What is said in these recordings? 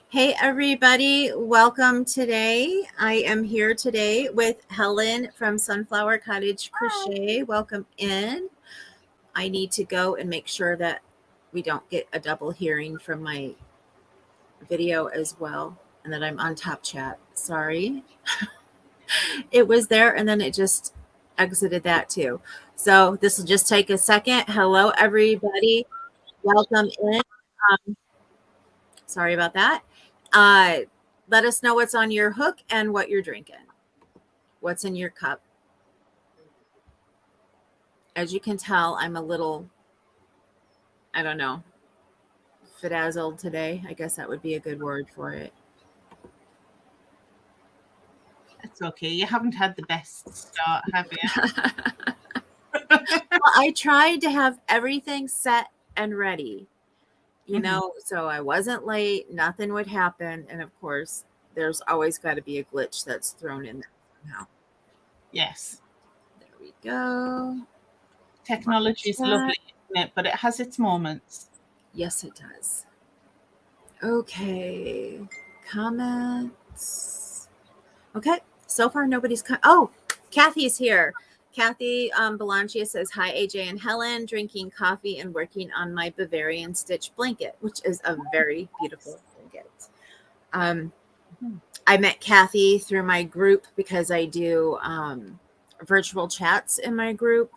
Hey everybody, welcome today. I am here today with Helen from Sunflower Cottage Crochet. Welcome in. I need to go and make sure that we don't get a double hearing from my video as well and that I'm on top chat. Sorry. It was there and then it just exited that too. So this will just take a second. Hello everybody. Welcome in. Sorry about that. Uh, Let us know what's on your hook and what you're drinking. What's in your cup? As you can tell, I'm a little, I don't know, fidazzled today. I guess that would be a good word for it. It's okay. You haven't had the best start, have you? Well, I tried to have everything set and ready, so I wasn't late, nothing would happen. And of course, there's always got to be a glitch that's thrown in there somehow. Yes. There we go. Technology is lovely, isn't it? But it has its moments. Yes, it does. Okay. Comments. Okay. So far, nobody's oh, Kathy's here. Kathy Belancia says, hi, AJ and Helen, drinking coffee and working on my Bavarian stitch blanket, which is a very beautiful blanket. I met Kathy through my group because I do virtual chats in my group.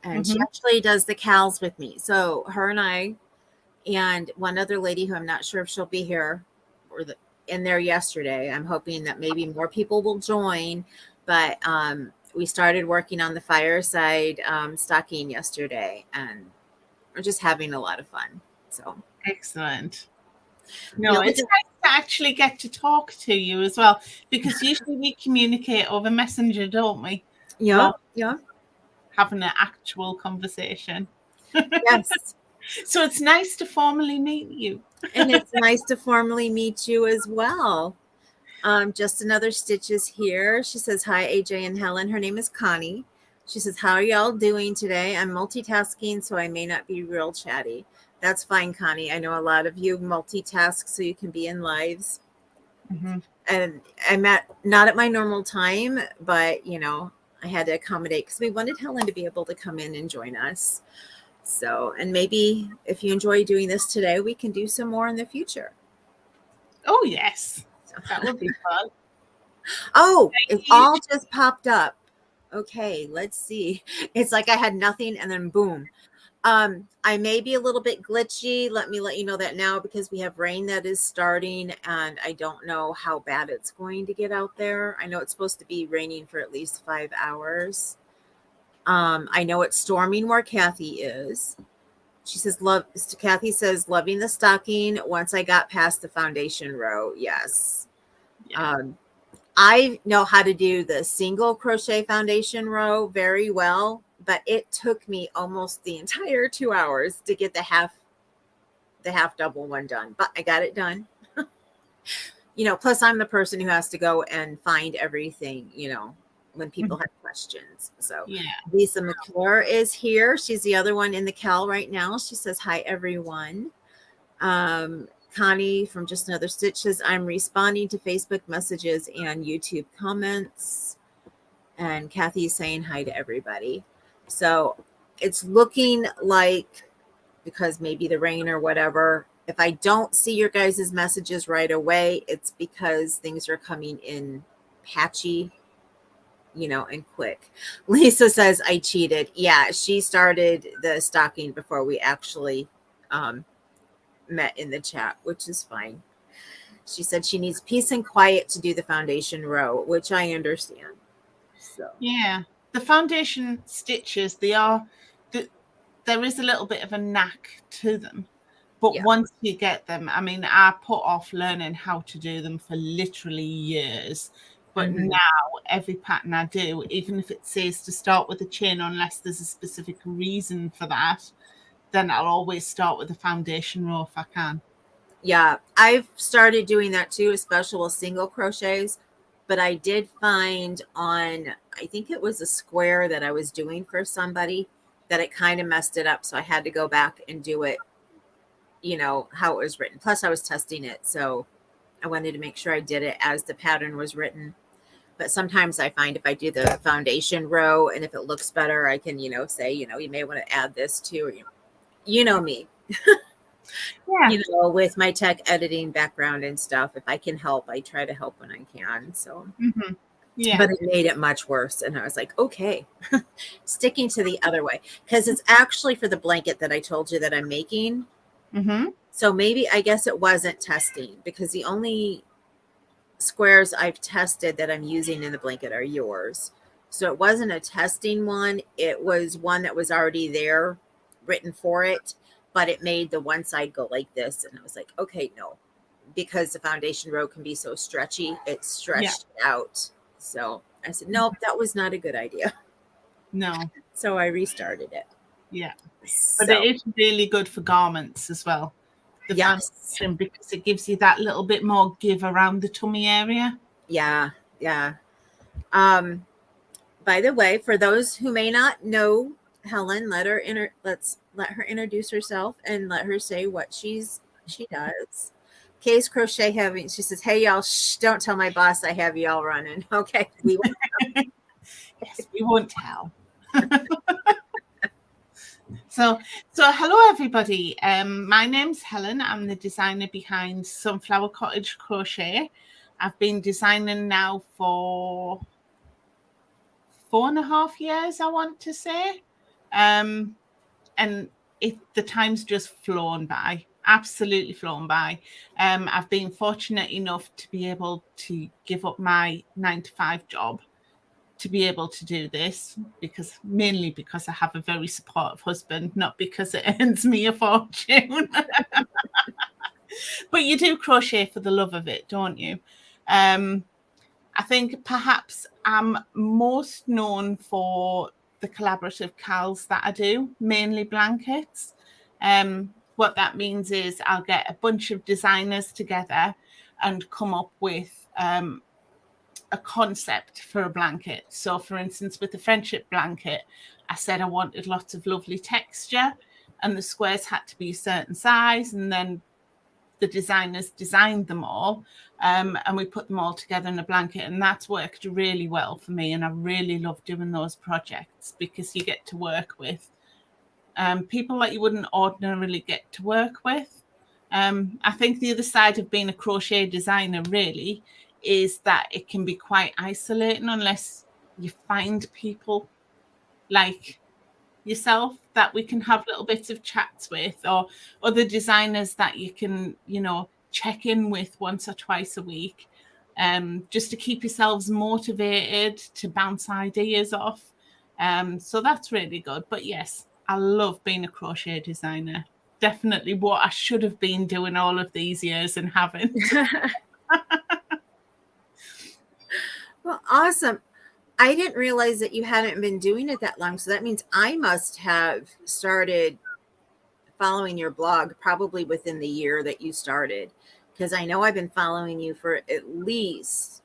And she actually does the cows with me. So her and I and one other lady who I'm not sure if she'll be here or in there yesterday. I'm hoping that maybe more people will join. But we started working on the fireside stocking yesterday, and we're just having a lot of fun. So excellent. No, it's nice to actually get to talk to you as well, because usually we communicate over Messenger, don't we? Yeah. Having an actual conversation. Yes. So it's nice to formally meet you. And it's nice to formally meet you as well. Just another stitches here. She says, hi, AJ and Helen. Her name is Connie. She says, how are y'all doing today? I'm multitasking, so I may not be real chatty. That's fine, Connie. I know a lot of you multitask so you can be in lives. And I'm not at my normal time, but, I had to accommodate because we wanted Helen to be able to come in and join us. So, and maybe if you enjoy doing this today, we can do some more in the future. Oh, yes. That would be fun. Oh, it all just popped up. Okay, let's see. It's like I had nothing and then boom. I may be a little bit glitchy. Let you know that now because we have rain that is starting and I don't know how bad it's going to get out there. I know it's supposed to be raining for at least 5 hours. I know it's storming where Kathy is. She says, Kathy says, loving the stocking once I got past the foundation row. Yes. Yeah. I know how to do the single crochet foundation row very well, but it took me almost the entire 2 hours to get the half double one done, but I got it done. Plus I'm the person who has to go and find everything, when people have questions. So yeah. Lisa McClure is here. She's the other one in the cowl right now. She says, hi, everyone. Connie from Just Another Stitch says, I'm responding to Facebook messages and YouTube comments. And Kathy's saying hi to everybody. So it's looking like, because maybe the rain or whatever, if I don't see your guys' messages right away, it's because things are coming in patchy, and quick. Lisa says, I cheated. Yeah, she started the stocking before we actually met in the chat, which is fine. She said she needs peace and quiet to do the foundation row, which I understand. So yeah, the foundation stitches, there is a little bit of a knack to them, but once you get them, I mean, I put off learning how to do them for literally years, but now every pattern I do, even if it says to start with a chain, unless there's a specific reason for that, then I'll always start with the foundation row if I can. Yeah, I've started doing that too, especially with single crochets. But I did find on, I think it was a square that I was doing for somebody, that it kind of messed it up. So I had to go back and do it, how it was written. Plus I was testing it. So I wanted to make sure I did it as the pattern was written. But sometimes I find if I do the foundation row and if it looks better, I can, say, you may want to add this too. Or, you know me. Yeah. With my tech editing background and stuff, if I can help, I try to help when I can. So, Yeah. but it made it much worse. And I was like, okay, sticking to the other way. Because it's actually for the blanket that I told you that I'm making. So maybe, I guess it wasn't testing, because the only squares I've tested that I'm using in the blanket are yours. So it wasn't a testing one. It was one that was already there written for it, but it made the one side go like this. And I was like, okay, no, because the foundation row can be so stretchy, it stretched out. So I said, nope, that was not a good idea. No. So I restarted it. Yeah. But it is really good for garments as well. The foundation, because it gives you that little bit more give around the tummy area. Yeah. By the way, for those who may not know Helen, let's let her introduce herself and let her say what she does. Case Crochet she says, "Hey y'all, don't tell my boss I have y'all running." Okay, we won't tell. Yes, we won't tell. So hello everybody. My name's Helen. I'm the designer behind Sunflower Cottage Crochet. I've been designing now for 4.5 years, I want to say. And the time's just flown by, absolutely flown by. I've been fortunate enough to be able to give up my 9-to-5 job to be able to do this, mainly because I have a very supportive husband, not because it earns me a fortune. But you do crochet for the love of it, don't you? I think perhaps I'm most known for the collaborative cals that I do, mainly blankets. What that means is I'll get a bunch of designers together and come up with a concept for a blanket. So, for instance, with the friendship blanket, I said I wanted lots of lovely texture and the squares had to be a certain size, and then the designers designed them all, and we put them all together in a blanket, and that's worked really well for me. And I really love doing those projects because you get to work with people that you wouldn't ordinarily get to work with. I think the other side of being a crochet designer really is that it can be quite isolating unless you find people like yourself that we can have little bits of chats with, or other designers that you can, check in with once or twice a week, just to keep yourselves motivated to bounce ideas off. So that's really good. But yes, I love being a crochet designer. Definitely what I should have been doing all of these years and haven't. Well, awesome. I didn't realize that you hadn't been doing it that long. So that means I must have started following your blog probably within the year that you started, because I know I've been following you for at least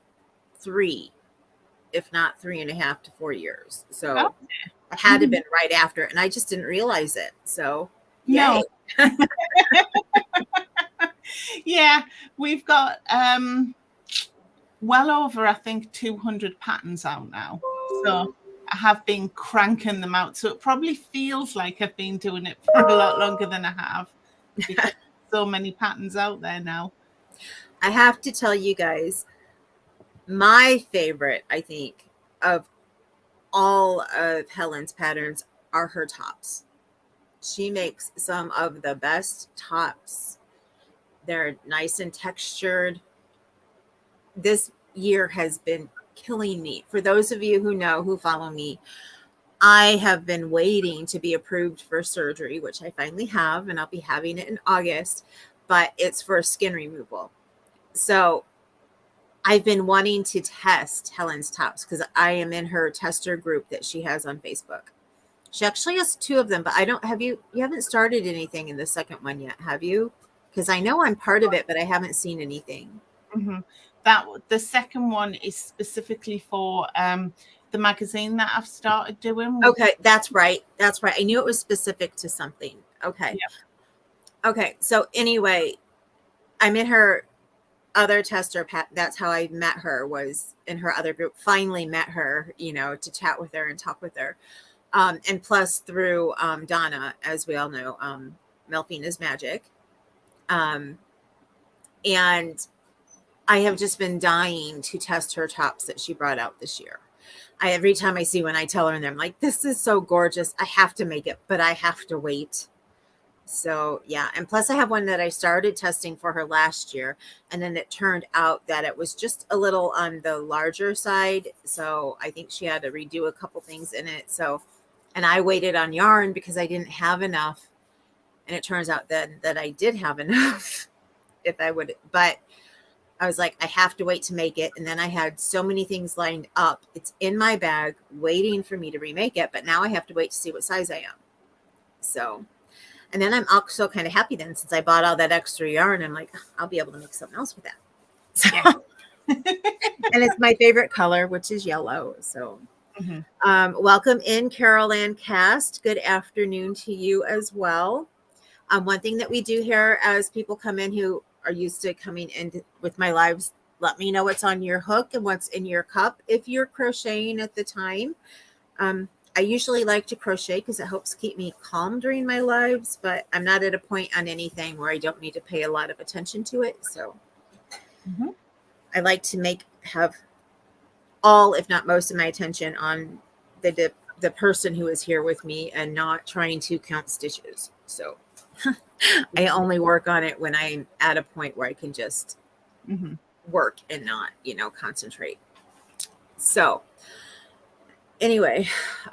3, if not 3.5 to 4 years. So it had to have been right after, and I just didn't realize it. So no. Yeah, we've got well over, I think, 200 patterns out now. So I have been cranking them out. So it probably feels like I've been doing it for a lot longer than I have, because so many patterns out there now. I have to tell you guys, my favorite, I think, of all of Helen's patterns are her tops. She makes some of the best tops. They're nice and textured. This year has been killing me. For those of you who know, who follow me, I have been waiting to be approved for surgery, which I finally have, and I'll be having it in August, but it's for skin removal. So I've been wanting to test Helen's tops because I am in her tester group that she has on Facebook. She actually has 2 of them, but you haven't started anything in the second one yet, have you? Because I know I'm part of it, but I haven't seen anything. That the second one is specifically for the magazine that I've started doing. Okay, that's right. I knew it was specific to something. Okay. Yeah. Okay. So anyway, I'm in her other tester, that's how I met her, was in her other group. Finally met her, to chat with her and talk with her. And plus through Donna, as we all know, Melfina's Magic. And I have just been dying to test her tops that she brought out this year. Every time I see one, I tell her, and I'm like, this is so gorgeous. I have to make it, but I have to wait. So yeah. And plus I have one that I started testing for her last year, and then it turned out that it was just a little on the larger side. So I think she had to redo a couple things in it. So, and I waited on yarn because I didn't have enough. And it turns out that I did have enough if I would, but I was like, I have to wait to make it. And then I had so many things lined up. It's in my bag waiting for me to remake it. But now I have to wait to see what size I am. So, and then I'm also kind of happy then, since I bought all that extra yarn. I'm like, I'll be able to make something else with that. So, yeah. And it's my favorite color, which is yellow. So welcome in, Carol Ann Cast. Good afternoon to you as well. One thing that we do here as people come in who are used to coming in with my lives, let me know what's on your hook and what's in your cup if you're crocheting at the time. I usually like to crochet because it helps keep me calm during my lives, but I'm not at a point on anything where I don't need to pay a lot of attention to it. So I like to have all, if not most of my attention on the person who is here with me and not trying to count stitches. So I only work on it when I'm at a point where I can just work and not, concentrate. So anyway, I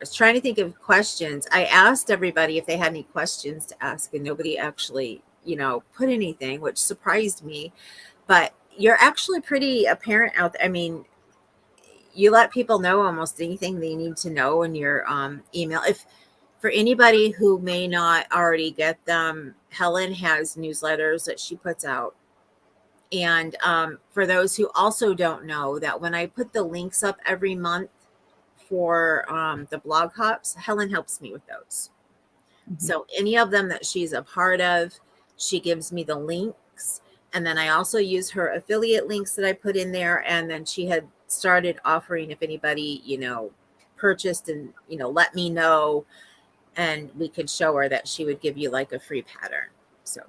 was trying to think of questions. I asked everybody if they had any questions to ask, and nobody actually, put anything, which surprised me. But you're actually pretty apparent out there. I mean, you let people know almost anything they need to know in your email. If for anybody who may not already get them, Helen has newsletters that she puts out. And for those who also don't know, that when I put the links up every month for the blog hops, Helen helps me with those. So any of them that she's a part of, she gives me the links. And then I also use her affiliate links that I put in there. And then she had started offering, if anybody, purchased and, let me know, and we could show her, that she would give you like a free pattern. So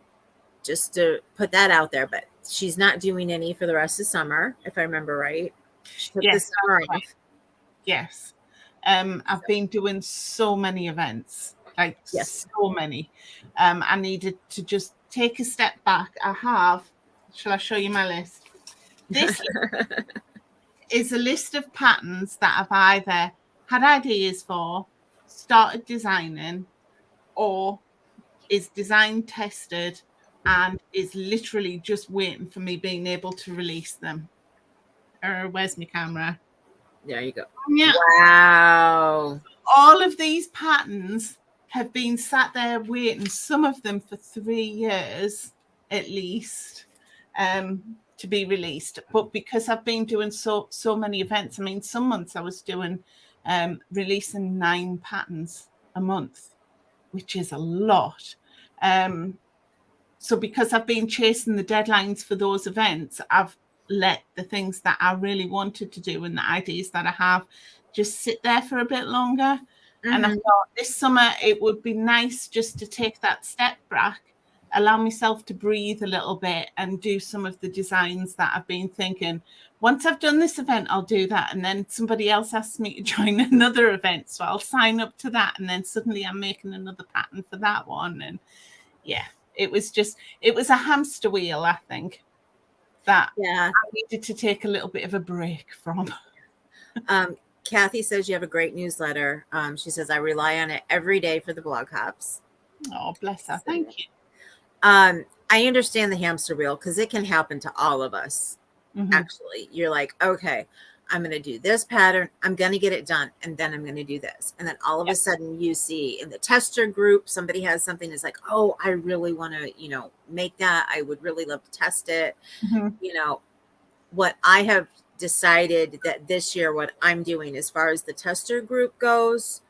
just to put that out there, but she's not doing any for the rest of summer, if I remember right. She took the summer off. Yes. I've been doing so many events, like so many. I needed to just take a step back. Shall I show you my list? This is a list of patterns that I've either had ideas for, started designing, or is design tested and is literally just waiting for me being able to release them. Where's my camera? There you go. Yeah. Wow. All of these patterns have been sat there waiting, some of them for 3 years at least, to be released. But because I've been doing so many events, I mean, some months I was doing releasing 9 patterns a month, which is a lot. So because I've been chasing the deadlines for those events, I've let the things that I really wanted to do and the ideas that I have just sit there for a bit longer. And I thought this summer it would be nice just to take that step back, allow myself to breathe a little bit and do some of the designs that I've been thinking, once I've done this event, I'll do that. And then somebody else asks me to join another event. So I'll sign up to that. And then suddenly I'm making another pattern for that one. And yeah, it was a hamster wheel, I think, that I needed to take a little bit of a break from. Kathy says you have a great newsletter. She says, I rely on it every day for the blog hops. Oh, bless her. Thank you. I understand the hamster wheel because it can happen to all of us. Actually, you're like, okay, I'm going to do this pattern. I'm going to get it done. And then I'm going to do this. And then all of a sudden you see in the tester group, somebody has something that's like, oh, I really want to, make that. I would really love to test it. What I have decided that this year, what I'm doing as far as the tester group goes,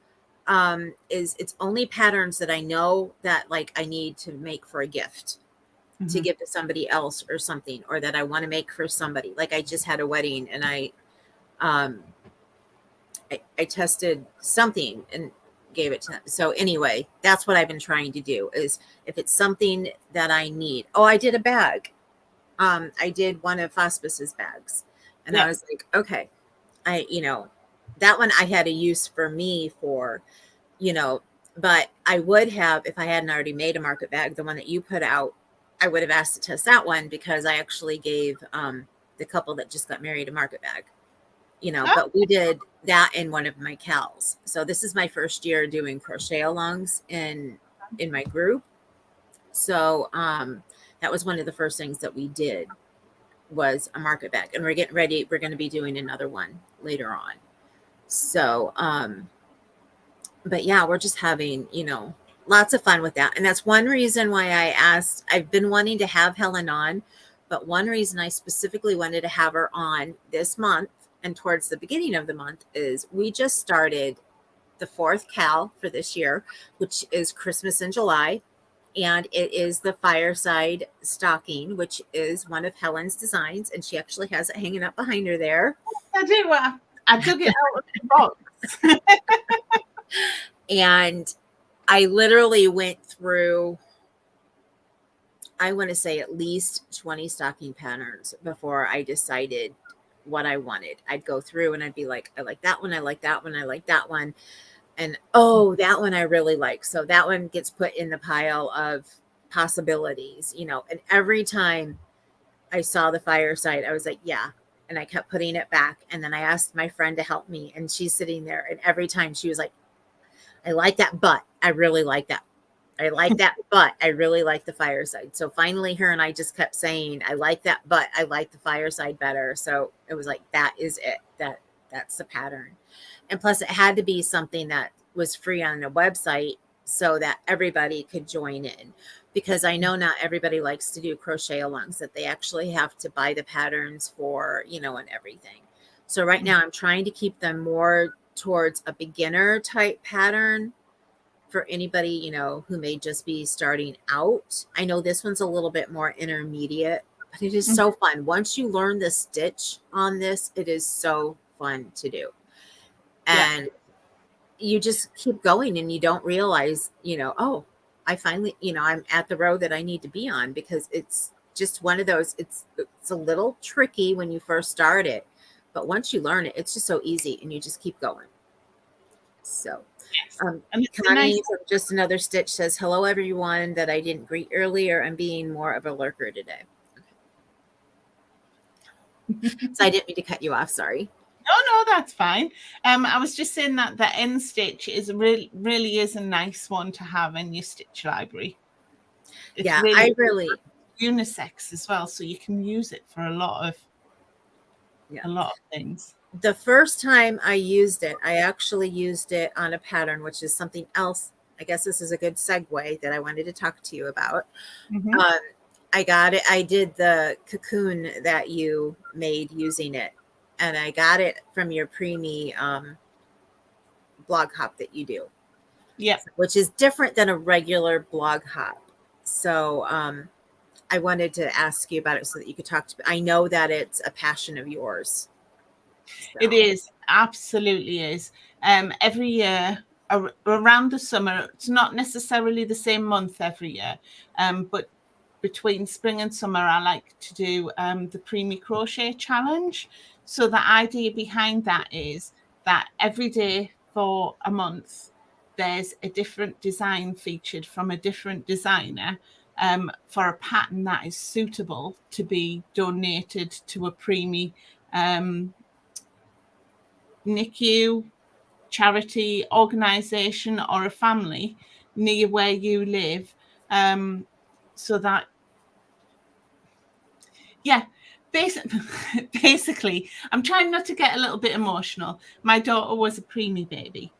is it's only patterns that I know that like I need to make for a gift. to give to somebody else or something, or that I want to make for somebody. Like I just had a wedding and um, I tested something and gave it to them. So anyway, that's what I've been trying to do is if it's something that I need. Oh, I did a bag. I did one of Hospice's bags and I Yeah. was like, okay, that one I had a use for me for, but I would have, if I hadn't already made a market bag, the one that you put out, I would have asked to test that one because I actually gave the couple that just got married a market bag, Oh, but we did that in one of my cals. So this is my first year doing crochet alongs in my group. So that was one of the first things that we did was a market bag, and we're getting ready. We're going to be doing another one later on. So but yeah, we're just having, lots of fun with that. And that's one reason why I've been wanting to have Helen on, but one reason I specifically wanted to have her on this month and towards the beginning of the month is we just started the fourth cal for this year, which is Christmas in July. And it is the fireside stocking, which is one of Helen's designs. And she actually has it hanging up behind her there. I do. I took it out of the box. And I literally went through, I want to say at least 20 stocking patterns before I decided what I wanted. I'd go through and I'd be like, I like that one. I like that one. I like that one. And oh, that one I really like. So that one gets put in the pile of possibilities, and every time I saw the fireside, I was like, yeah. And I kept putting it back. And then I asked my friend to help me. And she's sitting there. And every time she was like, I like that, but I really like that. I like that, but I really like the fireside. So finally, her and I just kept saying, I like that, but I like the fireside better. So it was like, that is it. That's the pattern. And plus, it had to be something that was free on the website so that everybody could join in. Because I know not everybody likes to do crochet alongs, that they actually have to buy the patterns for, and everything. So right now, I'm trying to keep them more towards a beginner type pattern for anybody, who may just be starting out. I know this one's a little bit more intermediate, but it is so fun. Once you learn the stitch on this, it is so fun to do. And you just keep going and you don't realize, oh, I finally, I'm at the row that I need to be on, because it's just one of those, it's a little tricky when you first start it, but once you learn it, it's just so easy and you just keep going. So, And it's Connie nice. from Just Another Stitch says, hello, everyone that I didn't greet earlier. I'm being more of a lurker today. Okay. So I didn't mean to cut you off. Sorry. No, that's fine. I was just saying that the end stitch really is a nice one to have in your stitch library. It's I really unisex as well, so you can use it for a lot of things. The first time I used it, I actually used it on a pattern, which is something else. I guess this is a good segue that I wanted to talk to you about. I got it. I did the cocoon that you made using it, and I got it from your preemie blog hop that you do. Yeah. Which is different than a regular blog hop. So I wanted to ask you about it so that you could talk to me. I know that it's a passion of yours. So. It is, absolutely is. Every year around the summer, it's not necessarily the same month every year, but between spring and summer, I like to do the Preemie Crochet Challenge. So the idea behind that is that every day for a month, there's a different design featured from a different designer for a pattern that is suitable to be donated to a Preemie NICU, charity, organisation, or a family near where you live, so that, basically, I'm trying not to get a little bit emotional. My daughter was a preemie baby.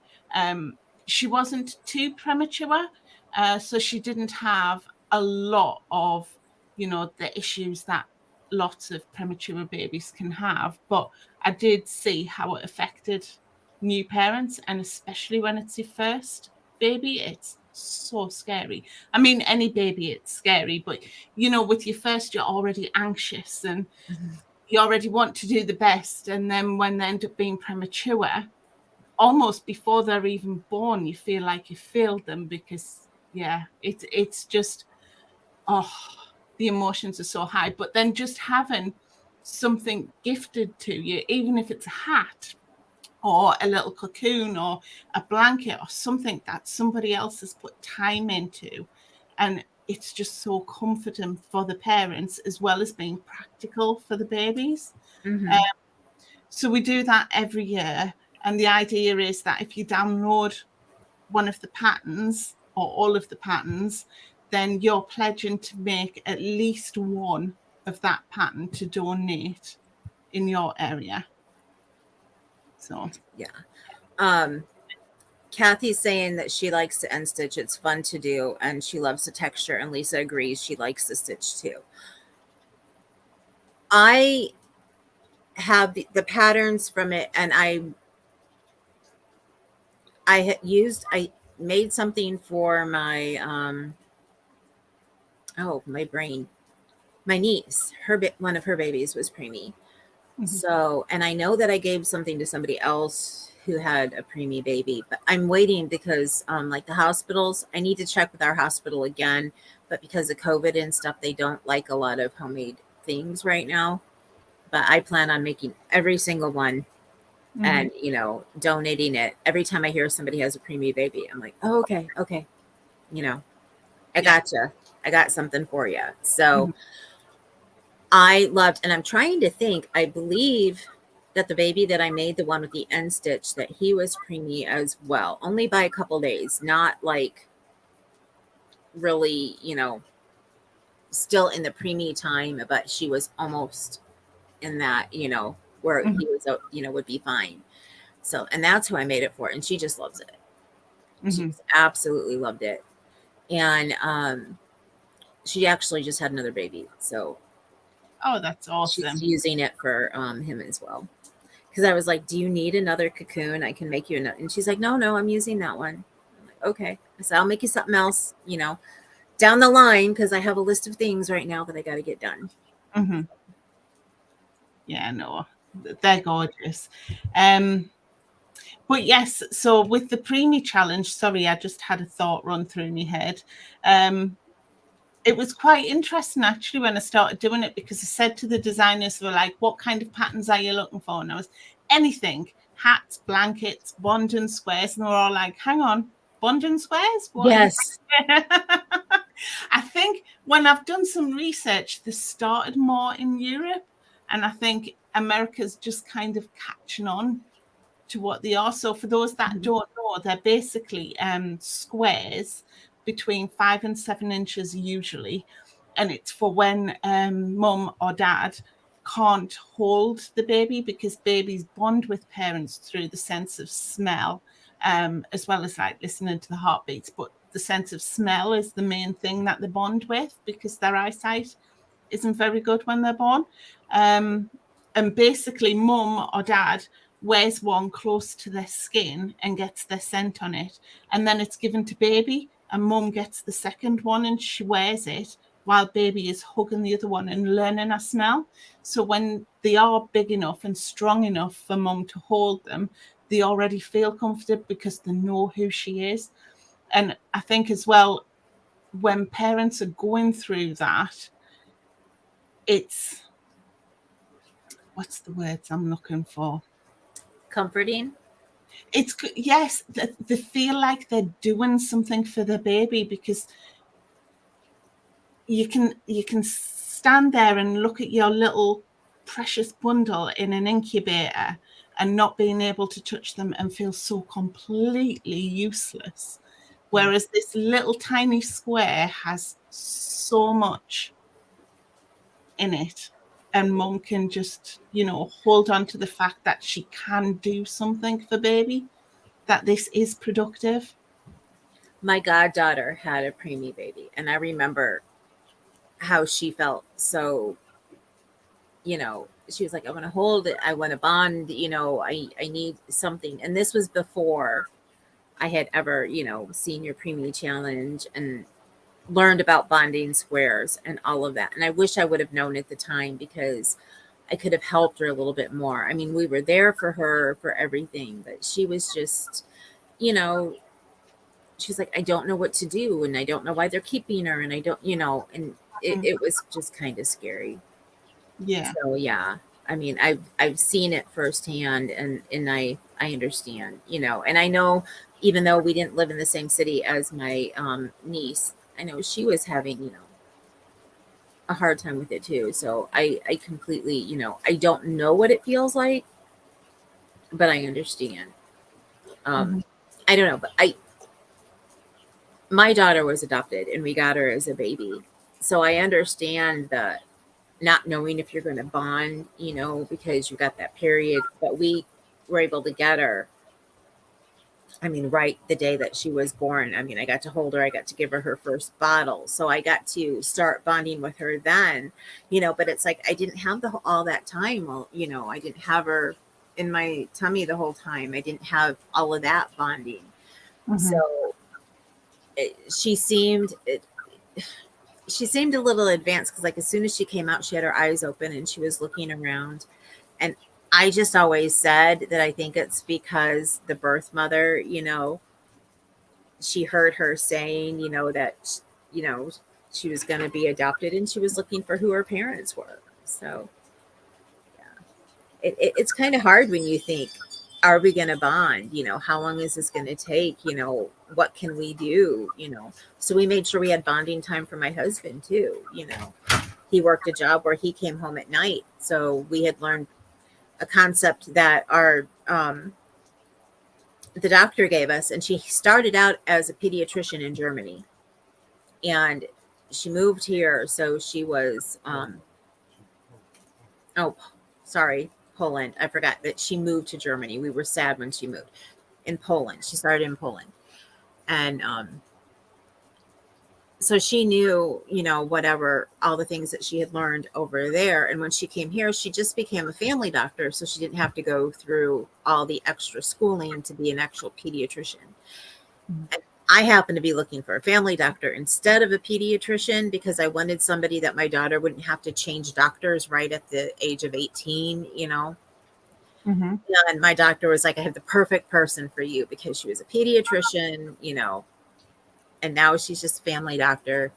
She wasn't too premature, so she didn't have a lot of, the issues that lots of premature babies can have. But I did see how it affected new parents, and especially when it's your first baby, it's so scary. I mean, any baby, it's scary, but you know, with your first, you're already anxious and you already want to do the best. And then when they end up being premature, almost before they're even born, you feel like you failed them because, yeah, it's just, oh, the emotions are so high. But then just having something gifted to you, even if it's a hat or a little cocoon or a blanket or something that somebody else has put time into, and it's just so comforting for the parents as well as being practical for the babies. Mm-hmm. So we do that every year, and the idea is that if you download one of the patterns or all of the patterns, then you're pledging to make at least one of that pattern to donate in your area. So yeah. Kathy's saying that she likes to end stitch. It's fun to do, and she loves the texture. And Lisa agrees she likes the stitch too. I have the patterns from it, and I made something for my my brain, my niece. One of her babies was preemie. So, and I know that I gave something to somebody else who had a preemie baby, but I'm waiting because like the hospitals, I need to check with our hospital again, but because of COVID and stuff, they don't like a lot of homemade things right now. But I plan on making every single one and, donating it. Every time I hear somebody has a preemie baby, I'm like, oh, okay. I gotcha. I got something for you. So I loved, and I'm trying to think, I believe that the baby that I made, the one with the end stitch, that he was preemie as well, only by a couple days, not like really, still in the preemie time, but she was almost in that, where he was, would be fine. So, and that's who I made it for. And she just loves it. She just absolutely loved it. And she actually just had another baby. So, oh, that's awesome. she's using it for him as well. Because I was like, do you need another cocoon? I can make you another. And she's like, no, I'm using that one. I'm like, okay. I said, I'll make you something else, down the line, because I have a list of things right now that I got to get done. Yeah, no, they're gorgeous. But yes, so with the preemie challenge, sorry, I just had a thought run through my head. It was quite interesting actually when I started doing it, because I said to the designers, they were like, what kind of patterns are you looking for? And I was, anything, hats, blankets, bond and squares. And they were all like, hang on, bond and squares? What? Yes. I think when I've done some research, this started more in Europe. And I think America's just kind of catching on to what they are. So for those that don't know, they're basically squares between 5 and 7 inches usually, and it's for when mum or dad can't hold the baby, because babies bond with parents through the sense of smell, as well as like listening to the heartbeats, but the sense of smell is the main thing that they bond with, because their eyesight isn't very good when they're born. And basically mum or dad wears one close to their skin and gets their scent on it, and then it's given to baby, and mum gets the second one and she wears it while baby is hugging the other one and learning a smell. So when they are big enough and strong enough for mum to hold them, they already feel comforted because they know who she is. And I think as well, when parents are going through that, it's, what's the words I'm looking for? Comforting. It's, yes, they feel like they're doing something for the baby, because you can stand there and look at your little precious bundle in an incubator and not being able to touch them and feel so completely useless. Whereas this little tiny square has so much in it, and mum can just, hold on to the fact that she can do something for baby, that this is productive. My goddaughter had a preemie baby, and I remember how she felt. So, she was like, I want to hold it. I want to bond, I need something. And this was before I had ever, seen your preemie challenge and learned about bonding squares and all of that. And I wish I would have known at the time, because I could have helped her a little bit more. I mean, we were there for her for everything, but she was just, you know, she's like, I don't know what to do, and I don't know why they're keeping her, and I don't, and it was just kind of scary. Yeah. So yeah, I mean, I've seen it firsthand, and I understand, and I know, even though we didn't live in the same city as my niece, I know she was having, a hard time with it too. So I completely, I don't know what it feels like, but I understand. Um, Mm-hmm. I don't know, but my daughter was adopted, and we got her as a baby. So I understand the not knowing if you're going to bond, because you got that period, but we were able to get her. I mean, right the day that she was born. I mean, I got to hold her, I got to give her her first bottle. So I got to start bonding with her then, but it's like I didn't have all that time. Well, I didn't have her in my tummy the whole time. I didn't have all of that bonding. Mm-hmm. So she seemed she seemed a little advanced, because like as soon as she came out, she had her eyes open and she was looking around. And I just always said that I think it's because the birth mother, she heard her saying, that, you know, she was going to be adopted, and she was looking for who her parents were. So it's kind of hard when you think, are we going to bond? How long is this going to take? What can we do? So we made sure we had bonding time for my husband too. He worked a job where he came home at night. So we had learned a concept that the doctor gave us, and she started out as a pediatrician in Germany, and she moved here. So she was, oh, sorry, Poland. I forgot that she moved to Germany. We were sad when she moved. In Poland. She started in Poland. And so she knew, whatever, all the things that she had learned over there. And when she came here, she just became a family doctor. So she didn't have to go through all the extra schooling to be an actual pediatrician. And I happened to be looking for a family doctor instead of a pediatrician, because I wanted somebody that my daughter wouldn't have to change doctors right at the age of 18, Mm-hmm. And my doctor was like, I have the perfect person for you, because she was a pediatrician, and now she's just a family doctor.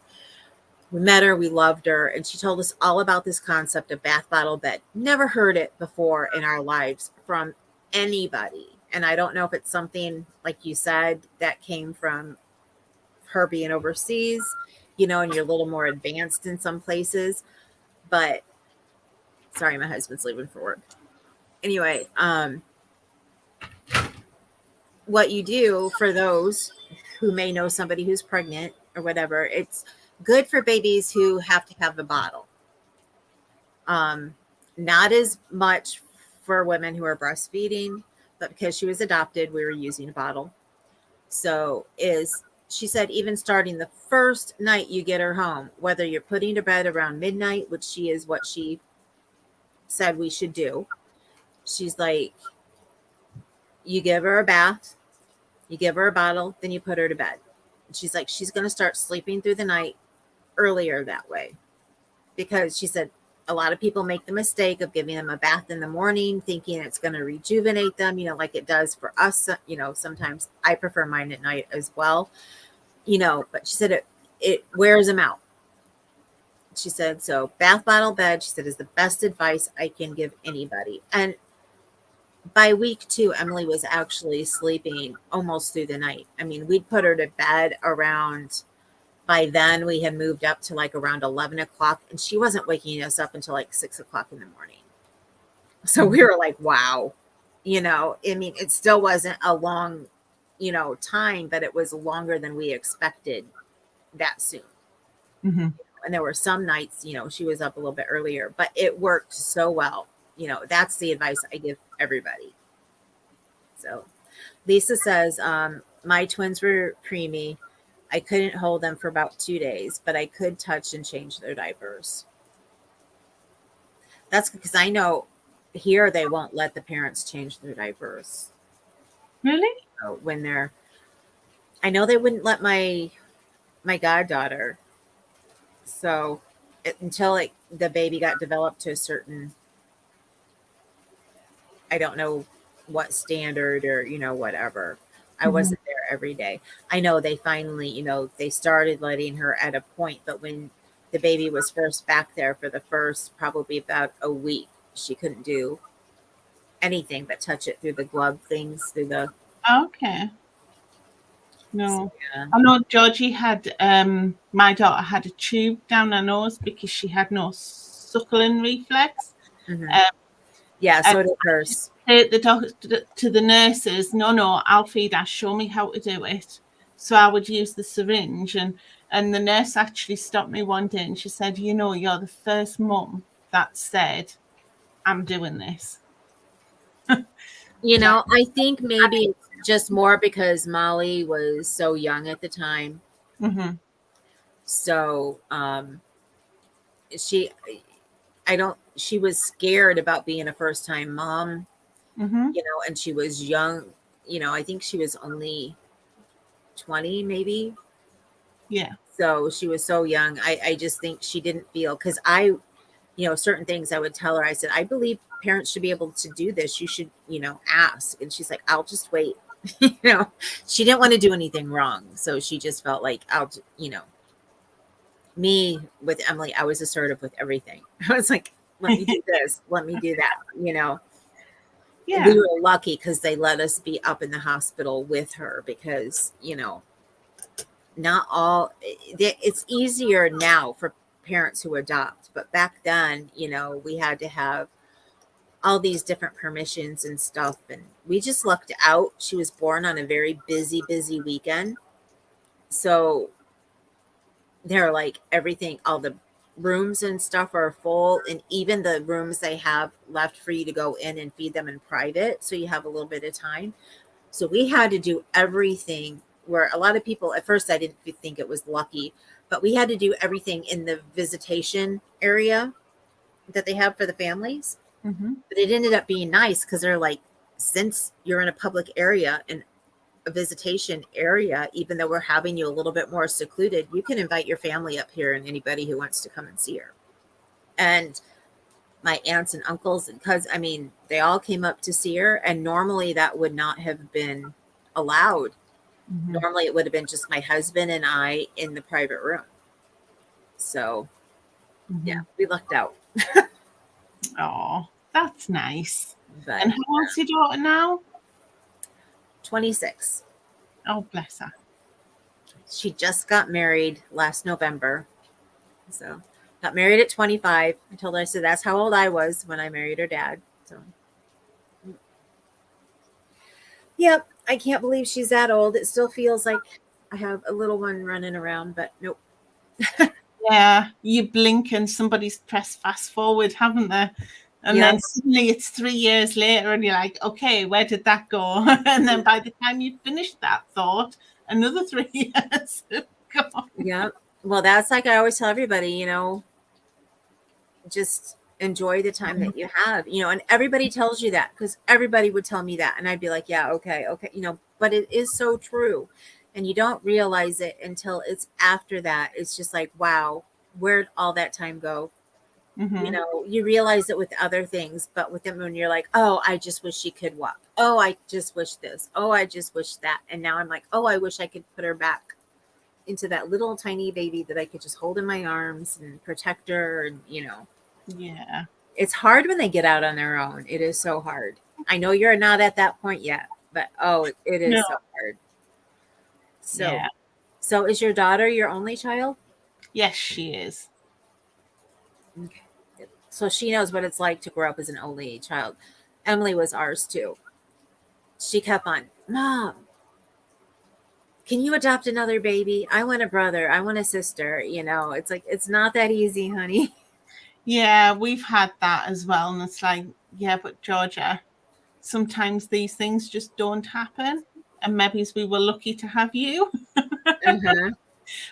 We met her, we loved her, and she told us all about this concept of bath bottle bed. Never heard it before in our lives from anybody. And I don't know if it's something, like you said, that came from her being overseas, and you're a little more advanced in some places. But sorry, my husband's leaving for work. Anyway, what you do for those who may know somebody who's pregnant or whatever, it's good for babies who have to have the bottle. Not as much for women who are breastfeeding, but because she was adopted, we were using a bottle. So she said, even starting the first night you get her home, whether you're putting to bed around midnight, which she is what she said we should do. She's like, you give her a bath, you give her a bottle, then you put her to bed. And she's like, she's going to start sleeping through the night earlier that way, because she said a lot of people make the mistake of giving them a bath in the morning, thinking it's going to rejuvenate them, like it does for us. Sometimes I prefer mine at night as well, but she said it wears them out. She said, so bath bottle bed, she said, is the best advice I can give anybody. And by week 2, Emily was actually sleeping almost through the night. I mean, we'd put her to bed around, by then we had moved up to like around 11 o'clock, and she wasn't waking us up until like 6 o'clock in the morning. So we were like, wow, I mean, it still wasn't a long, time, but it was longer than we expected that soon. Mm-hmm. And there were some nights, she was up a little bit earlier, but it worked so well. That's the advice I give everybody. So Lisa says, my twins were preemie. I couldn't hold them for about 2 days, but I could touch and change their diapers. That's because I know here they won't let the parents change their diapers. Really? So when they're, I know they wouldn't let my goddaughter. So until like the baby got developed to a certain, I don't know what standard or, whatever. I Mhm. wasn't there every day. I know they finally, they started letting her at a point, but when the baby was first back there for the first probably about a week, she couldn't do anything but touch it through the glove things, through the, Okay. so, No. yeah. I know Georgie had my daughter had a tube down her nose because she had no suckling reflex. Hmm. Um, Yeah, and so did hers. the doctor to the nurses, no, I'll feed her, show me how to do it. So I would use the syringe, and the nurse actually stopped me one day and she said, you're the first mum that said, I'm doing this. Like, I think maybe it's just more because Molly was so young at the time. mm-hmm, So she, I don't, she was scared about being a first time mom, mm-hmm, and she was young. I think she was only 20, maybe. yeah. So she was so young. I just think she didn't feel, because certain things I would tell her. I said, I believe parents should be able to do this. You should, ask. And she's like, I'll just wait. you know, she didn't want to do anything wrong. So she just felt like, me with Emily, I was assertive with everything. I was like, let me do this, let me do that. We Yeah. were lucky because they let us be up in the hospital with her because, not all, it's easier now for parents who adopt, but back then, we had to have all these different permissions and stuff. And we just lucked out. She was born on a very busy, busy weekend. So they're like everything, all the rooms and stuff are full. And even the rooms they have left for you to go in and feed them in private. So you have a little bit of time. So we had to do everything where a lot of people, at first, I didn't think it was lucky, but we had to do everything in the visitation area that they have for the families. Mm-hmm. But it ended up being nice because they're like, since you're in a public area and a visitation area, even though we're having you a little bit more secluded, you can invite your family up here and anybody who wants to come and see her. And my aunts and uncles and cousins, I mean, they all came up to see her. And normally that would not have been allowed. Mm-hmm. Normally it would have been just my husband and I in the private room. So yeah, Mm-hmm. we lucked out. Oh, that's nice. But And how old's your daughter now? 26. Oh, bless her. She just got married last November. So got married at 25. I told her, I said, that's how old I was when I married her dad. So yep, I can't believe she's that old. It still feels like I have a little one running around, but nope. Yeah, you blink and somebody's pressed fast forward, haven't they? And Yep. then suddenly it's 3 years later and you're like, okay, where did that go? And then by the time you finish that thought, another 3 years have gone. Yep. Well, that's like I always tell everybody, just enjoy the time that you have, and everybody tells you that because everybody would tell me that. And I'd be like, yeah, okay, but it is so true. And you don't realize it until it's after that. It's just like, wow, where'd all that time go? Mm-hmm. You realize it with other things, but with them, when you're like, oh, I just wish she could walk. Oh, I just wish this. Oh, I just wish that. And now I'm like, oh, I wish I could put her back into that little tiny baby that I could just hold in my arms and protect her. And, Yeah. it's hard when they get out on their own. It is so hard. I know you're not at that point yet, but it No. is so hard. So, Yeah. so is your daughter your only child? Yes, she is. Okay. So she knows what it's like to grow up as an only child. Emily was ours too. She kept on, Mom, can you adopt another baby? I want a brother. I want a sister. It's like, it's not that easy, honey. Yeah, we've had that as well. And it's like, yeah, but Georgia, sometimes these things just don't happen. And maybe we were lucky to have you. Uh-huh.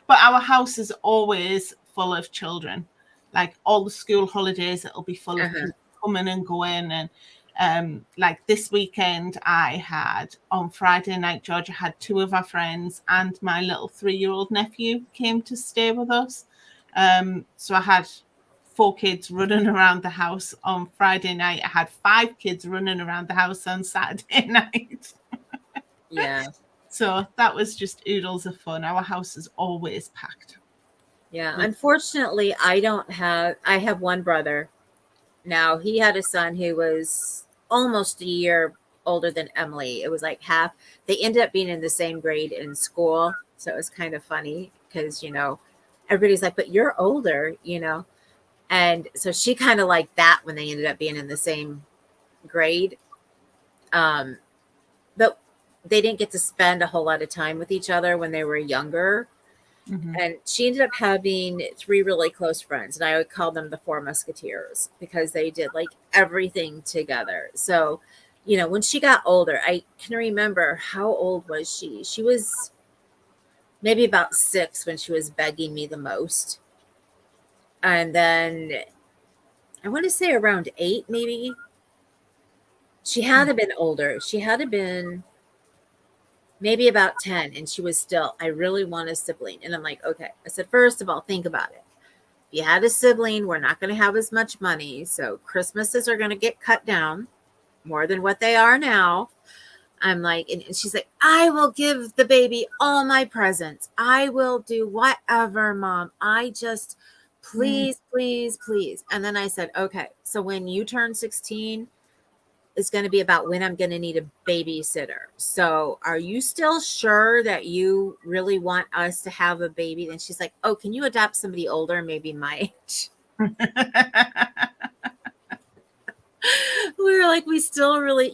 But our house is always full of children. Like all the school holidays, it'll be full of Uh-huh. people coming and going. Like this weekend, on Friday night, Georgia had 2 of our friends and my little 3-year-old nephew came to stay with us. So I had 4 kids running around the house on Friday night. I had 5 kids running around the house on Saturday night. Yeah. So that was just oodles of fun. Our house is always packed. Yeah. Unfortunately, I have one brother. Now, he had a son who was almost a year older than Emily. It was like half. They ended up being in the same grade in school. So it was kind of funny because, everybody's like, but you're older, And so she kind of liked that when they ended up being in the same grade. But they didn't get to spend a whole lot of time with each other when they were younger. Mm-hmm. And she ended up having 3 really close friends. And I would call them the 4 Musketeers because they did like everything together. So, when she got older, I can remember, how old was she? She was maybe about 6 when she was begging me the most. And then I want to say around 8, maybe. She had to have been older. She had to have been maybe about 10. And she was still, I really want a sibling. And I'm like, okay. I said, first of all, think about it. If you had a sibling, we're not going to have as much money. So Christmases are going to get cut down more than what they are now. I'm like, and she's like, I will give the baby all my presents. I will do whatever, Mom. I just, please, please, please. And then I said, okay, so when you turn 16, it's going to be about when I'm going to need a babysitter. So are you still sure that you really want us to have a baby? And she's like, oh, can you adopt somebody older, maybe my age? We were like, we still really,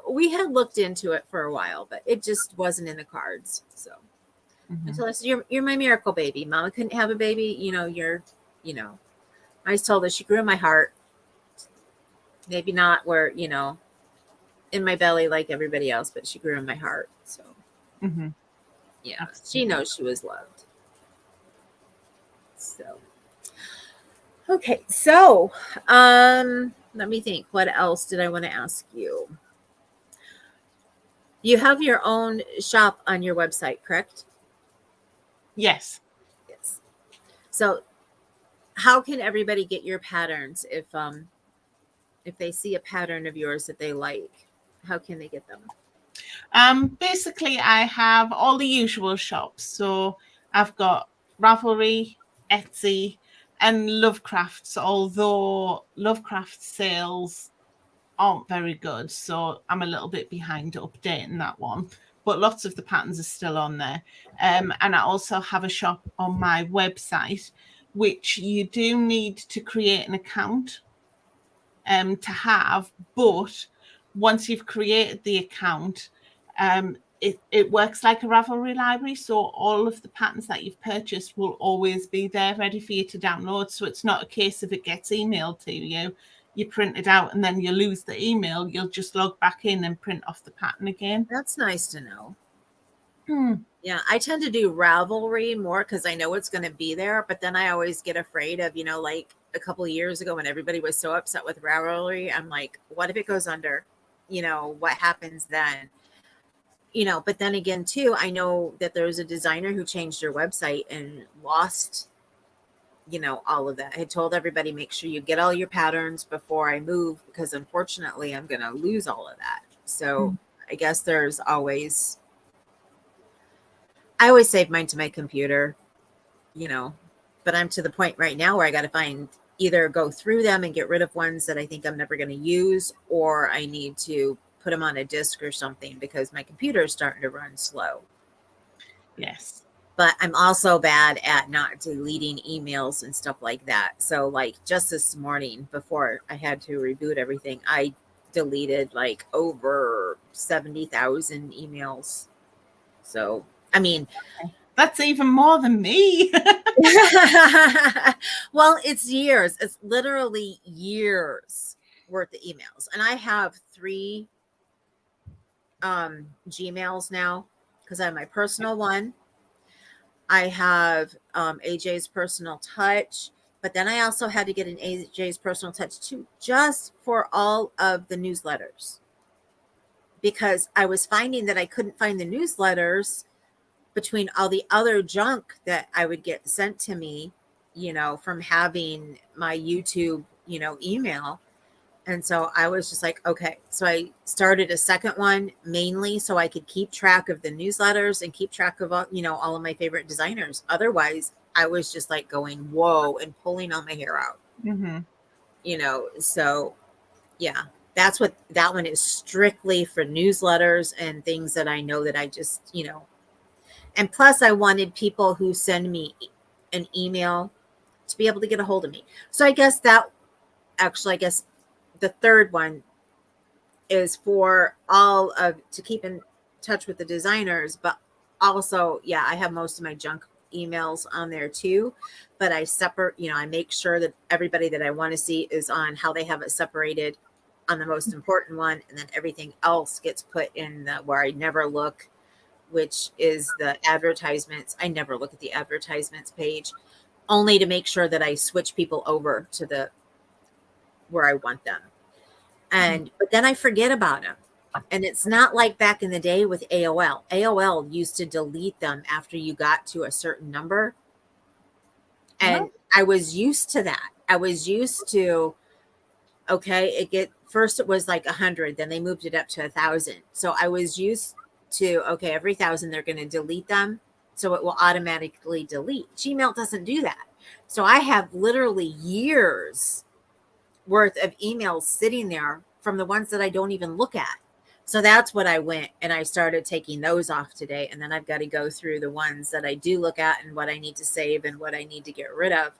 we had looked into it for a while, but it just wasn't in the cards. So I told her, you're my miracle baby. Mama couldn't have a baby. I just told her she grew in my heart. Maybe not where, in my belly like everybody else, but she grew in my heart. So yeah, absolutely. She knows she was loved. So okay, so let me think. What else did I want to ask you? You have your own shop on your website, correct? Yes. Yes. So how can everybody get your patterns if they see a pattern of yours that they like? How can they get them? Basically, I have all the usual shops. So I've got Ravelry, Etsy, and Lovecrafts, although Lovecraft sales aren't very good. So I'm a little bit behind updating that one. But lots of the patterns are still on there. And I also have a shop on my website, which you do need to create an account to have. But once you've created the account, it works like a Ravelry library. So all of the patterns that you've purchased will always be there ready for you to download. So it's not a case of it gets emailed to you, you print it out and then you lose the email. You'll just log back in and print off the pattern again. That's nice to know. Yeah, I tend to do Ravelry more because I know it's going to be there. But then I always get afraid of, like a couple of years ago when everybody was so upset with Ravelry. I'm like, what if it goes under? What happens then? But then again, too, I know that there's a designer who changed their website and lost, all of that. I had told everybody, make sure you get all your patterns before I move, because unfortunately I'm going to lose all of that. So I guess I always save mine to my computer, but I'm to the point right now where I got to either go through them and get rid of ones that I think I'm never going to use, or I need to put them on a disk or something because my computer is starting to run slow. Yes. But I'm also bad at not deleting emails and stuff like that. So like just this morning before I had to reboot everything, I deleted like over 70,000 emails. So, I mean, that's even more than me. Well, it's years. It's literally years worth of emails. And I have 3 Gmails now because I have my personal one. I have AJ's personal touch, But then I also had to get an AJ's Personal Touch too, just for all of the newsletters, because I was finding that I couldn't find the newsletters between all the other junk that I would get sent to me, from having my YouTube, email. And so I was just like, okay. So I started a second one mainly so I could keep track of the newsletters and keep track of, all of my favorite designers. Otherwise, I was just like going, whoa, and pulling all my hair out, So yeah, that's what that one is, strictly for newsletters and things that I know that I just, and plus I wanted people who send me an email to be able to get a hold of me. So I guess the third one is for all of to keep in touch with the designers, but also, yeah, I have most of my junk emails on there too, but I separate, I make sure that everybody that I want to see is on how they have it separated on the most important one, and then everything else gets put in where I never look, which is the advertisements. I never look at the advertisements page, only to make sure that I switch people over to where I want them. But then I forget about them. And it's not like back in the day with AOL. AOL used to delete them after you got to a certain number. And I was used to that. I was used to, okay, first it was like 100, then they moved it up to 1,000. So I was used to, okay, every 1,000 they're going to delete them. So it will automatically delete. Gmail doesn't do that. So I have literally years worth of emails sitting there from the ones that I don't even look at. So that's what I went and I started taking those off today. And then I've got to go through the ones that I do look at and what I need to save and what I need to get rid of.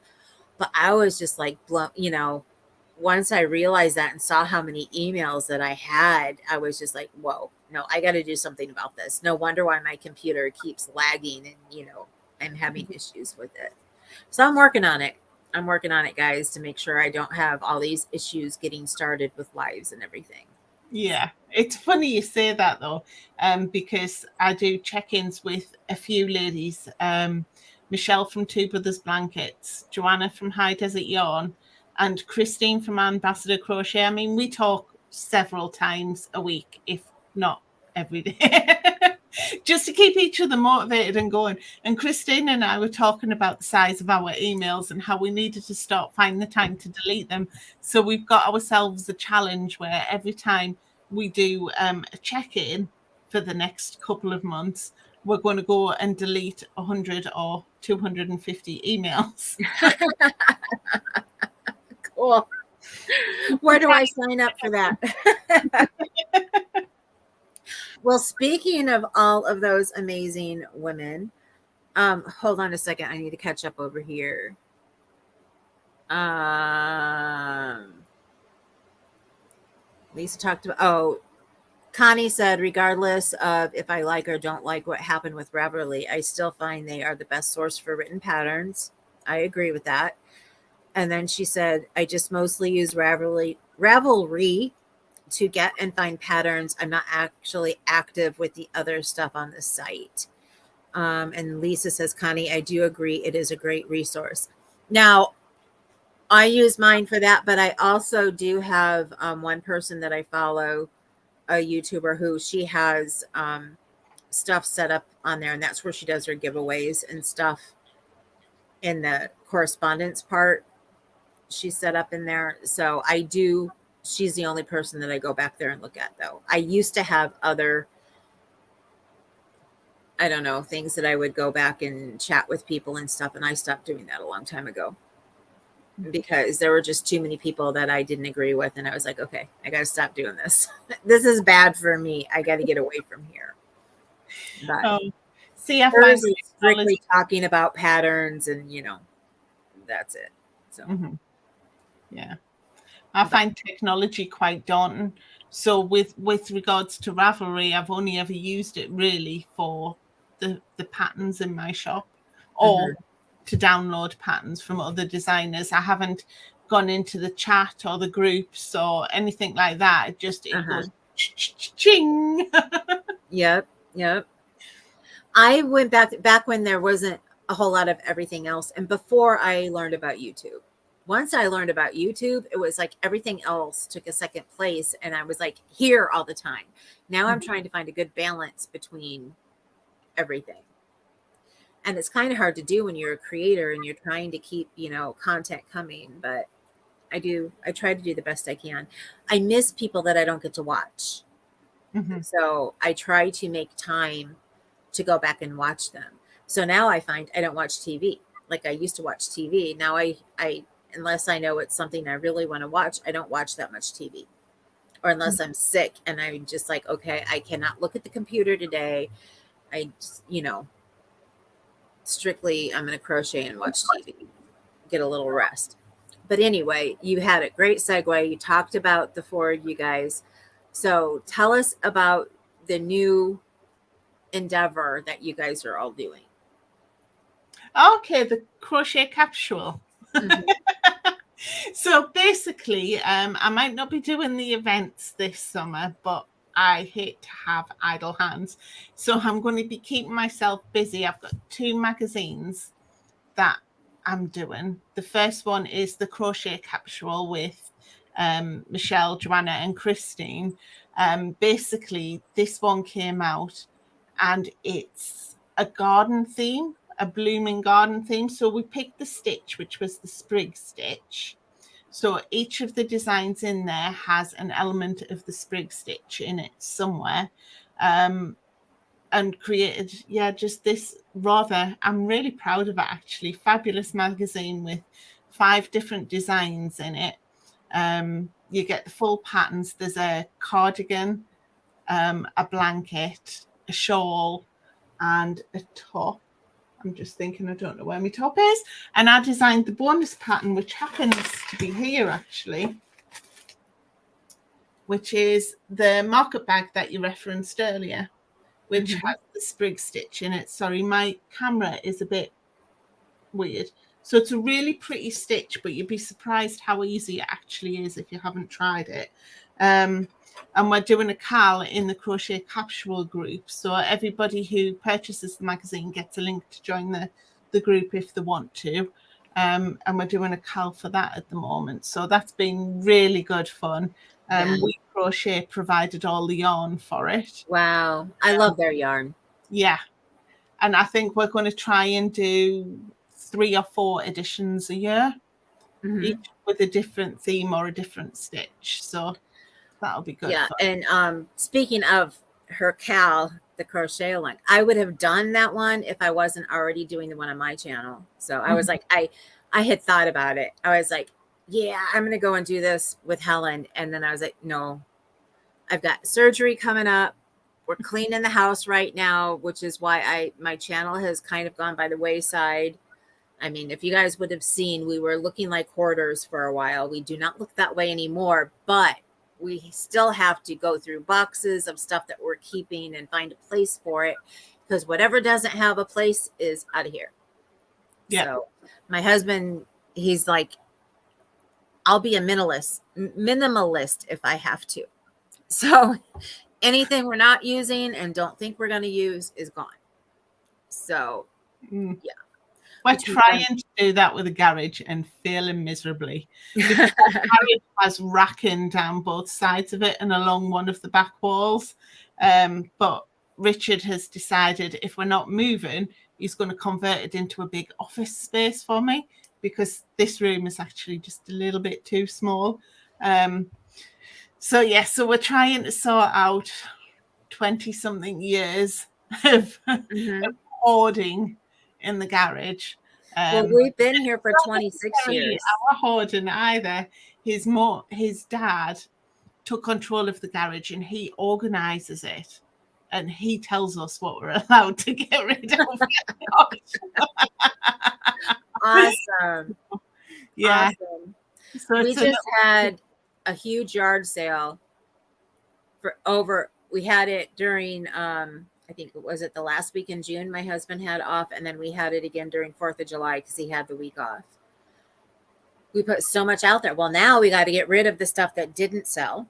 But I was just like, once I realized that and saw how many emails that I had, I was just like, whoa, no, I got to do something about this. No wonder why my computer keeps lagging and, I'm having issues with it. So I'm working on it. Guys, to make sure I don't have all these issues getting started with lives and everything. Yeah, it's funny you say that though, because I do check-ins with a few ladies, Michelle from Two Brothers Blankets, Joanna from High Desert Yarn, and Christine from Ambassador Crochet. I mean, we talk several times a week, if not every day. Just to keep each other motivated and going. And Christine and I were talking about the size of our emails and how we needed to start finding the time to delete them. So we've got ourselves a challenge where every time we do a check-in for the next couple of months, we're going to go and delete 100 or 250 emails. Cool. Where do I sign up for that? Well, speaking of all of those amazing women, hold on a second. I need to catch up over here. Lisa talked about, Connie said, regardless of if I like or don't like what happened with Ravelry, I still find they are the best source for written patterns. I agree with that. And then she said, I just mostly use Ravelry to get and find patterns. I'm not actually active with the other stuff on the site. And Lisa says, Connie, I do agree. It is a great resource. Now, I use mine for that, but I also do have one person that I follow, a YouTuber, who she has stuff set up on there, and that's where she does her giveaways and stuff in the correspondence part. She's set up in there. So she's the only person that I go back there and look at, though. I used to have other, I don't know, things that I would go back and chat with people and stuff. And I stopped doing that a long time ago because there were just too many people that I didn't agree with. And I was like, okay, I got to stop doing this. This is bad for me. I got to get away from here. But see, I find strictly talking about patterns and, that's it. So, yeah. I find technology quite daunting. So with regards to Ravelry, I've only ever used it really for the patterns in my shop or to download patterns from other designers. I haven't gone into the chat or the groups or anything like that. It goes ching. Yep. I went back when there wasn't a whole lot of everything else, and before I learned about YouTube. once I learned about YouTube, it was like everything else took a second place. And I was like here all the time. Now I'm trying to find a good balance between everything. And it's kind of hard to do when you're a creator and you're trying to keep, content coming. But I try to do the best I can. I miss people that I don't get to watch. Mm-hmm. So I try to make time to go back and watch them. So now I find I don't watch TV like I used to watch TV. Now I unless I know it's something I really want to watch, I don't watch that much TV. Or unless I'm sick and I'm just like, okay, I cannot look at the computer today. I just, strictly I'm going to crochet and watch TV, get a little rest. But anyway, you had a great segue. You talked about the four of you guys. So tell us about the new endeavor that you guys are all doing. Okay, the crochet capsule. Mm-hmm. So basically, I might not be doing the events this summer, but I hate to have idle hands. So I'm going to be keeping myself busy. I've got 2 magazines that I'm doing. The first one is the crochet capsule with Michelle, Joanna, and Christine. Basically, this one came out and it's a garden theme, a blooming garden theme. So we picked the stitch, which was the sprig stitch. So each of the designs in there has an element of the sprig stitch in it somewhere. And created, just this I'm really proud of it actually, fabulous magazine with 5 different designs in it. You get the full patterns. There's a cardigan, a blanket, a shawl, and a top. I'm just thinking, I don't know where my top is. And I designed the bonus pattern, which happens to be here actually, which is the market bag that you referenced earlier, which has the sprig stitch in it. Sorry, my camera is a bit weird. So it's a really pretty stitch, but you'd be surprised how easy it actually is if you haven't tried it. And we're doing a cal in the crochet capsule group. So everybody who purchases the magazine gets a link to join the group if they want to. And we're doing a cal for that at the moment. So that's been really good fun. We Crochet provided all the yarn for it. Wow. I love their yarn. Yeah. And I think we're going to try and do 3 or 4 editions a year, each with a different theme or a different stitch. So that'll be good. Yeah. And speaking of her cal, the crochet link, I would have done that one if I wasn't already doing the one on my channel. So I was like, I had thought about it. I was like, yeah, I'm going to go and do this with Helen. And then I was like, no, I've got surgery coming up. We're cleaning the house right now, which is why my channel has kind of gone by the wayside. I mean, if you guys would have seen, we were looking like hoarders for a while. We do not look that way anymore, but we still have to go through boxes of stuff that we're keeping and find a place for it, because whatever doesn't have a place is out of here. Yeah. So my husband, he's like, I'll be a minimalist if I have to. So anything we're not using and don't think we're going to use is gone. So, yeah. We're trying to do that with a garage and failing miserably. The garage has racking down both sides of it and along one of the back walls. But Richard has decided if we're not moving, he's going to convert it into a big office space for me, because this room is actually just a little bit too small. So we're trying to sort out 20-something years of hoarding in the garage. Well, we've been here for 26 years. Our hoarding either. His dad took control of the garage and he organizes it, and he tells us what we're allowed to get rid of. Awesome. Yeah. Awesome. So we just had a huge yard sale we had it during I think was it the last week in June my husband had off, and then we had it again during 4th of July because he had the week off. We put so much out there. Well, now we got to get rid of the stuff that didn't sell.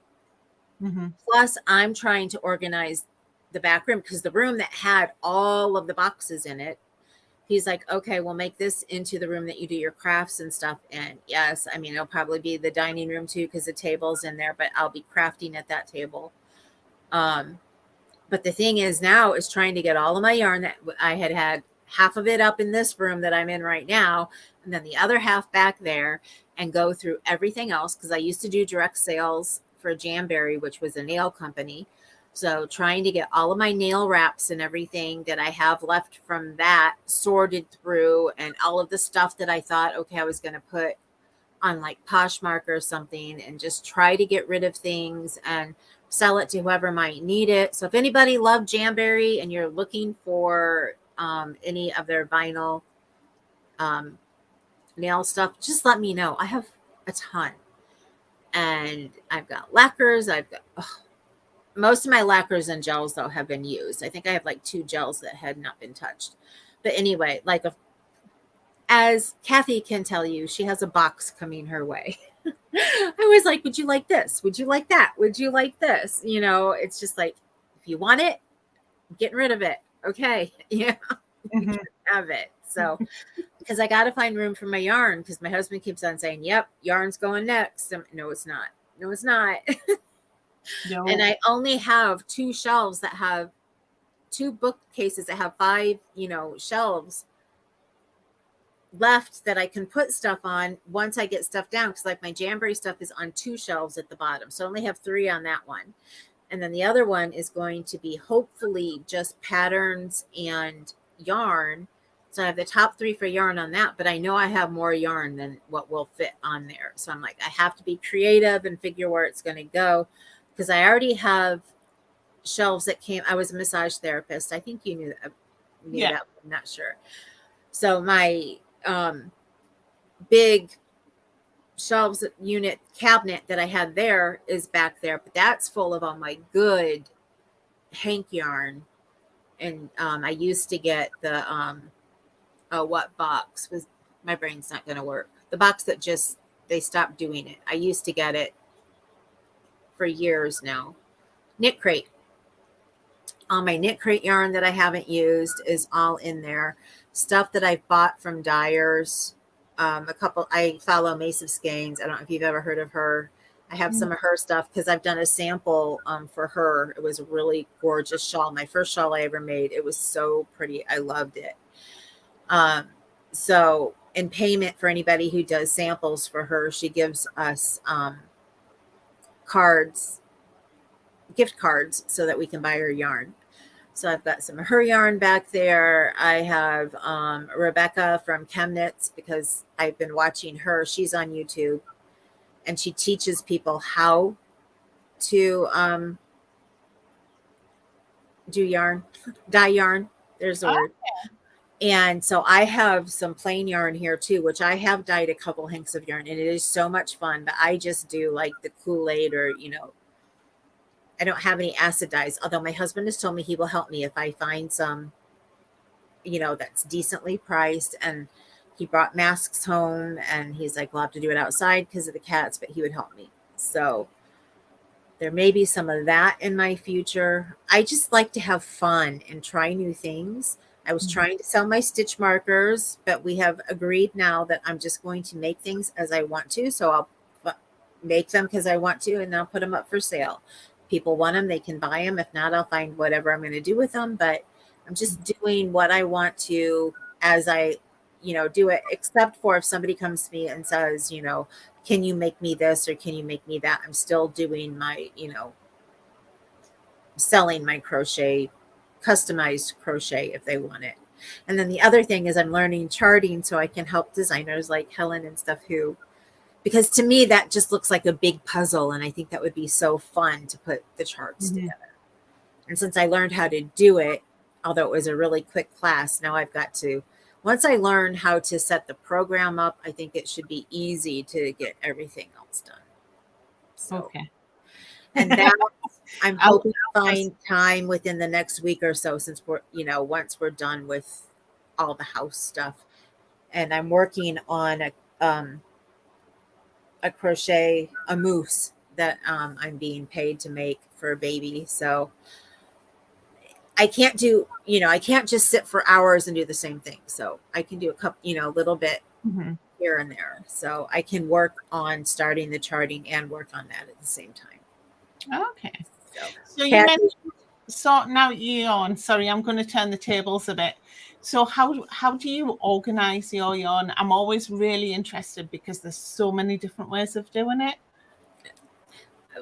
Plus I'm trying to organize the back room, because the room that had all of the boxes in it he's like, okay, we'll make this into the room that you do your crafts and stuff in. Yes, I mean, it'll probably be the dining room too, because the table's in there, but I'll be crafting at that table. But the thing is now is trying to get all of my yarn that I had half of it up in this room that I'm in right now, and then the other half back there, and go through everything else. Cause I used to do direct sales for Jamberry, which was a nail company. So trying to get all of my nail wraps and everything that I have left from that sorted through, and all of the stuff that I thought, okay, I was going to put on like Poshmark or something, and just try to get rid of things and sell it to whoever might need it. So if anybody loved Jamberry and you're looking for any of their vinyl nail stuff, just let me know. I have a ton, and I've got lacquers. I've got most of my lacquers and gels though have been used. I think I have like 2 gels that had not been touched. But anyway, like as Kathy can tell you, she has a box coming her way. I was like, would you like this? Would you like that? Would you like this? You know, it's just like, if you want it, I'm getting rid of it. Okay. Yeah. You can have it. So, because I got to find room for my yarn, because my husband keeps on saying, yep, yarn's going next. No, it's not. No, it's not. No. And I only have 2 shelves that have 2 bookcases that have 5, shelves left that I can put stuff on once I get stuff down. Because like my Jamberry stuff is on 2 shelves at the bottom. So I only have 3 on that one. And then the other one is going to be hopefully just patterns and yarn. So I have the top 3 for yarn on that, but I know I have more yarn than what will fit on there. So I'm like, I have to be creative and figure where it's going to go, because I already have shelves that came. I was a massage therapist. I think you knew that. I'm not sure. So my big shelves unit cabinet that I had there is back there, but that's full of all my good hank yarn. And I used to get the what box was, my brain's not going to work, the box that just they stopped doing it. I used to get it for years now. Knit Crate. All my Knit Crate yarn that I haven't used is all in there. Stuff that I've bought from dyers. I follow Mace of Skeins. I don't know if you've ever heard of her. I have some of her stuff because I've done a sample for her. It was a really gorgeous shawl. My first shawl I ever made. It was so pretty. I loved it. So in payment for anybody who does samples for her, she gives us gift cards, so that we can buy her yarn. So I've got some of her yarn back there. I have Rebecca from Chemknits, because I've been watching her. She's on YouTube, and she teaches people how to do yarn, dye yarn. There's a word. And so I have some plain yarn here too, which I have dyed a couple hanks of yarn, and it is so much fun. But I just do like the Kool-Aid, or, I don't have any acid dyes. Although my husband has told me he will help me if I find some, that's decently priced. And he brought masks home, and he's like, we'll have to do it outside because of the cats, but he would help me. So there may be some of that in my future. I just like to have fun and try new things. I was trying to sell my stitch markers, but we have agreed now that I'm just going to make things as I want to. So I'll make them because I want to, and then I'll put them up for sale. People want them, they can buy them. If not, I'll find whatever I'm going to do with them. But I'm just doing what I want to as I, do it, except for if somebody comes to me and says, can you make me this or can you make me that? I'm still doing my, selling my crochet, customized crochet if they want it. And then the other thing is I'm learning charting so I can help designers like Helen and stuff because to me that just looks like a big puzzle, and I think that would be so fun to put the charts together. And since I learned how to do it, although it was a really quick class, now I've got to, once I learn how to set the program up, I think it should be easy to get everything else done. So, okay. And that I'm hoping to find time within the next week or so, since we're, once we're done with all the house stuff. And I'm working on a crochet, a mousse that I'm being paid to make for a baby. So I can't do, I can't just sit for hours and do the same thing. So I can do a couple, a little bit here and there. So I can work on starting the charting and work on that at the same time. Okay. So, So you Kathy, mentioned sorting out your yarn. Sorry, I'm going to turn the tables a bit. So how do you organize your yarn? I'm always really interested because there's so many different ways of doing it.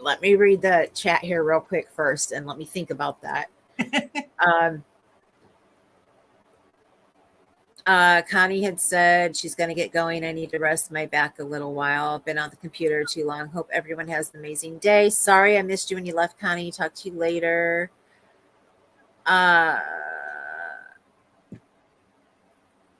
let me read the chat here real quick first and let me think about that. Connie had said she's going to get going. I need to rest my back a little while. I've been on the computer too long. Hope everyone has an amazing day. Sorry I missed you when you left, Connie. Talk to you later.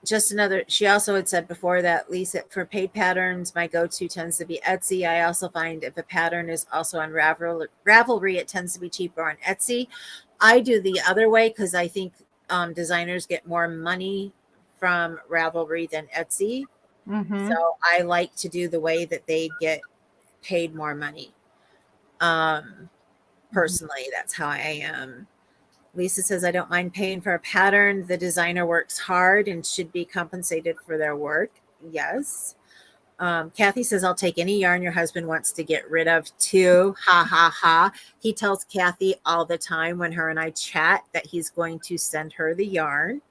Just another, she also had said before that, Lisa, for paid patterns, my go-to tends to be Etsy. I also find if a pattern is also on Ravelry, it tends to be cheaper on Etsy. I do the other way because I think designers get more money from Ravelry than Etsy. So I like to do the way that they get paid more money. Personally, that's how I am. Lisa says, I don't mind paying for a pattern. The designer works hard and should be compensated for their work. Yes. Kathy says, I'll take any yarn your husband wants to get rid of too. Ha, ha, ha. He tells Kathy all the time when her and I chat that he's going to send her the yarn.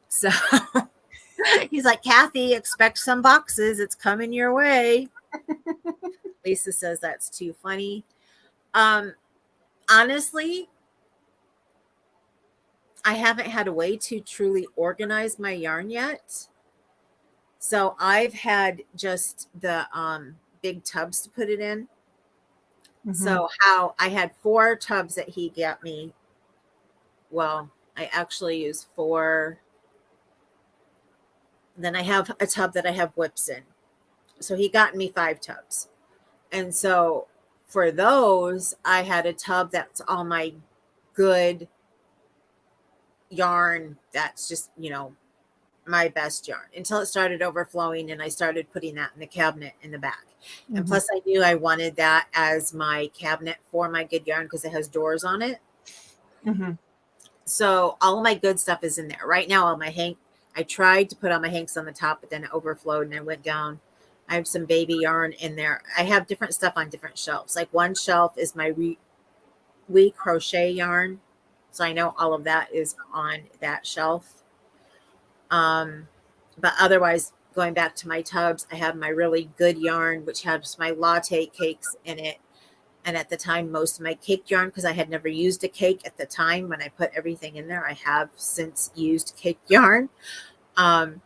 So he's like, Kathy, expect some boxes. It's coming your way. Lisa says, that's too funny. Honestly, I haven't had a way to truly organize my yarn yet. So I've had just the big tubs to put it in. So how I had 4 tubs that he got me. Well, I actually use 4. Then I have a tub that I have whips in. So he got me 5 tubs. And so for those, I had a tub that's all my good yarn that's just, my best yarn until it started overflowing and I started putting that in the cabinet in the back. And plus I knew I wanted that as my cabinet for my good yarn because it has doors on it. So all of my good stuff is in there. Right now, all my I tried to put all my hanks on the top, but then it overflowed and I went down. I have some baby yarn in there. I have different stuff on different shelves. Like one shelf is my we crochet yarn. So I know all of that is on that shelf. But otherwise, going back to my tubs, I have my really good yarn, which has my latte cakes in it. And at the time, most of my cake yarn, because I had never used a cake at the time when I put everything in there, I have since used cake yarn. Another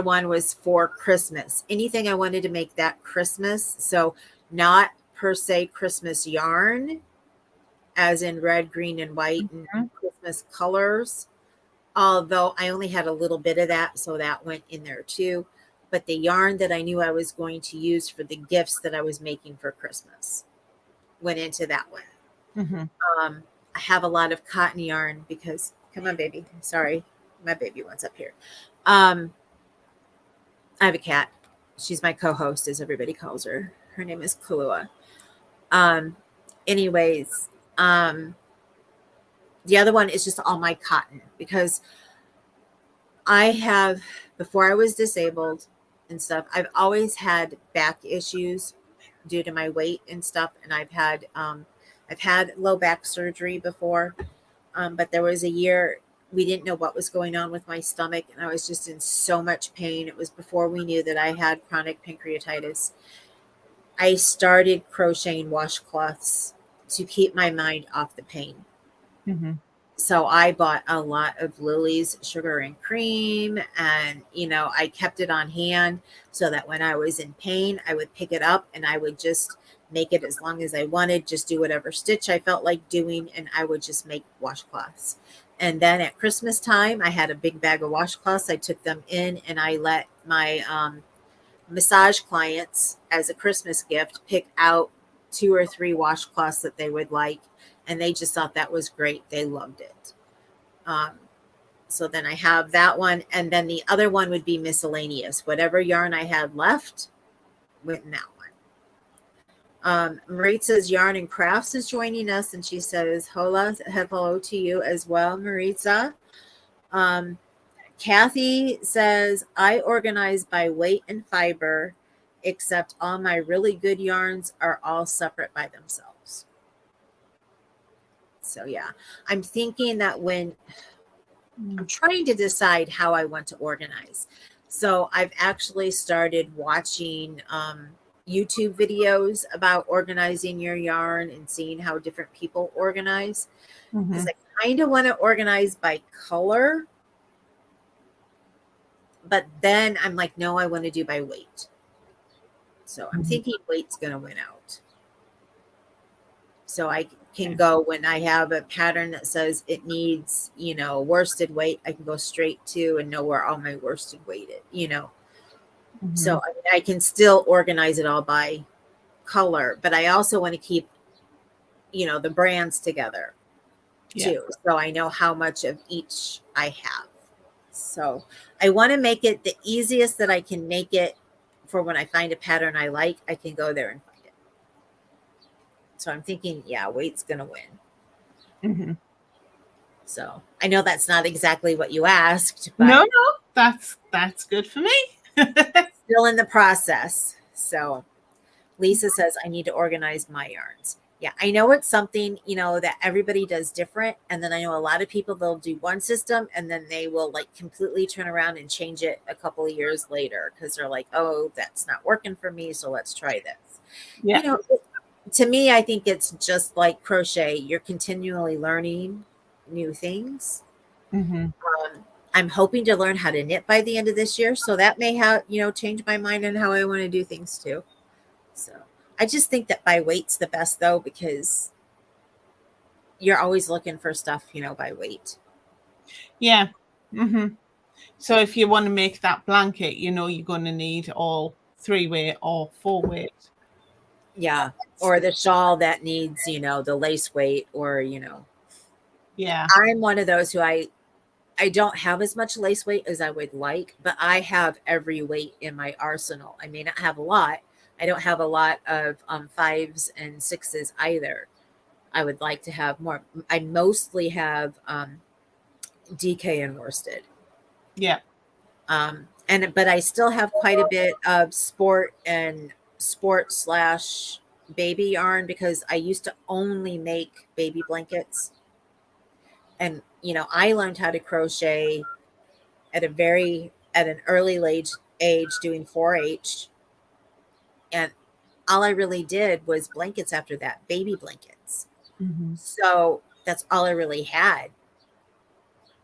one was for Christmas. Anything I wanted to make that Christmas. So not per se Christmas yarn, as in red, green, and white and Christmas colors. Although I only had a little bit of that, so that went in there too. But the yarn that I knew I was going to use for the gifts that I was making for Christmas went into that one. I have a lot of cotton yarn because, come on, baby. Sorry, my baby wants up here. I have a cat. She's my co-host, as everybody calls her. Her name is Kalua. Anyways, the other one is just all my cotton because I have, before I was disabled and stuff, I've always had back issues due to my weight and stuff. And I've had low back surgery before. But there was a year we didn't know what was going on with my stomach. And I was just in so much pain. It was before we knew that I had chronic pancreatitis. I started crocheting washcloths to keep my mind off the pain. So I bought a lot of Lily's sugar and cream and, I kept it on hand so that when I was in pain, I would pick it up and I would just make it as long as I wanted, just do whatever stitch I felt like doing. And I would just make washcloths. And then at Christmas time, I had a big bag of washcloths. I took them in and I let my massage clients as a Christmas gift pick out 2 or 3 washcloths that they would like. And they just thought that was great. They loved it. So then I have that one. And then the other one would be miscellaneous. Whatever yarn I had left went in that Maritza's Yarn and Crafts is joining us, and she says, hola, hello to you as well, Maritza. Kathy says, I organize by weight and fiber, except all my really good yarns are all separate by themselves. So yeah, I'm thinking that when I'm trying to decide how I want to organize. So I've actually started watching YouTube videos about organizing your yarn and seeing how different people organize. Because I kind of want to organize by color. But then I'm like, no, I want to do by weight. So I'm thinking weight's going to win out. So I can go when I have a pattern that says it needs, worsted weight, I can go straight to and know where all my worsted weight is, So I mean, I can still organize it all by color, but I also want to keep, the brands together too. So I know how much of each I have. So I want to make it the easiest that I can make it for when I find a pattern I like, I can go there and find it. So I'm thinking, yeah, weight's going to win. So I know that's not exactly what you asked, but no, that's good for me. Still in the process. So Lisa says, I need to organize my yarns. Yeah, I know it's something, that everybody does different. And then I know a lot of people, they'll do one system and then they will like completely turn around and change it a couple of years later because they're like, oh, that's not working for me. So let's try this. Yeah. To me, I think it's just like crochet. You're continually learning new things. I'm hoping to learn how to knit by the end of this year. So that may have, change my mind on how I want to do things too. So I just think that by weight's the best though, because you're always looking for stuff, by weight. Yeah. So if you want to make that blanket, you're going to need all 3 weight or 4 weight. Yeah. Or the shawl that needs, the lace weight or, Yeah. I'm one of those who I don't have as much lace weight as I would like, but I have every weight in my arsenal. I may not have a lot. I don't have a lot of 5s and 6s either. I would like to have more. I mostly have DK and worsted. Yeah. But I still have quite a bit of sport and sport/baby yarn because I used to only make baby blankets. And, I learned how to crochet at an early age doing 4-H. And all I really did was blankets after that, baby blankets. So that's all I really had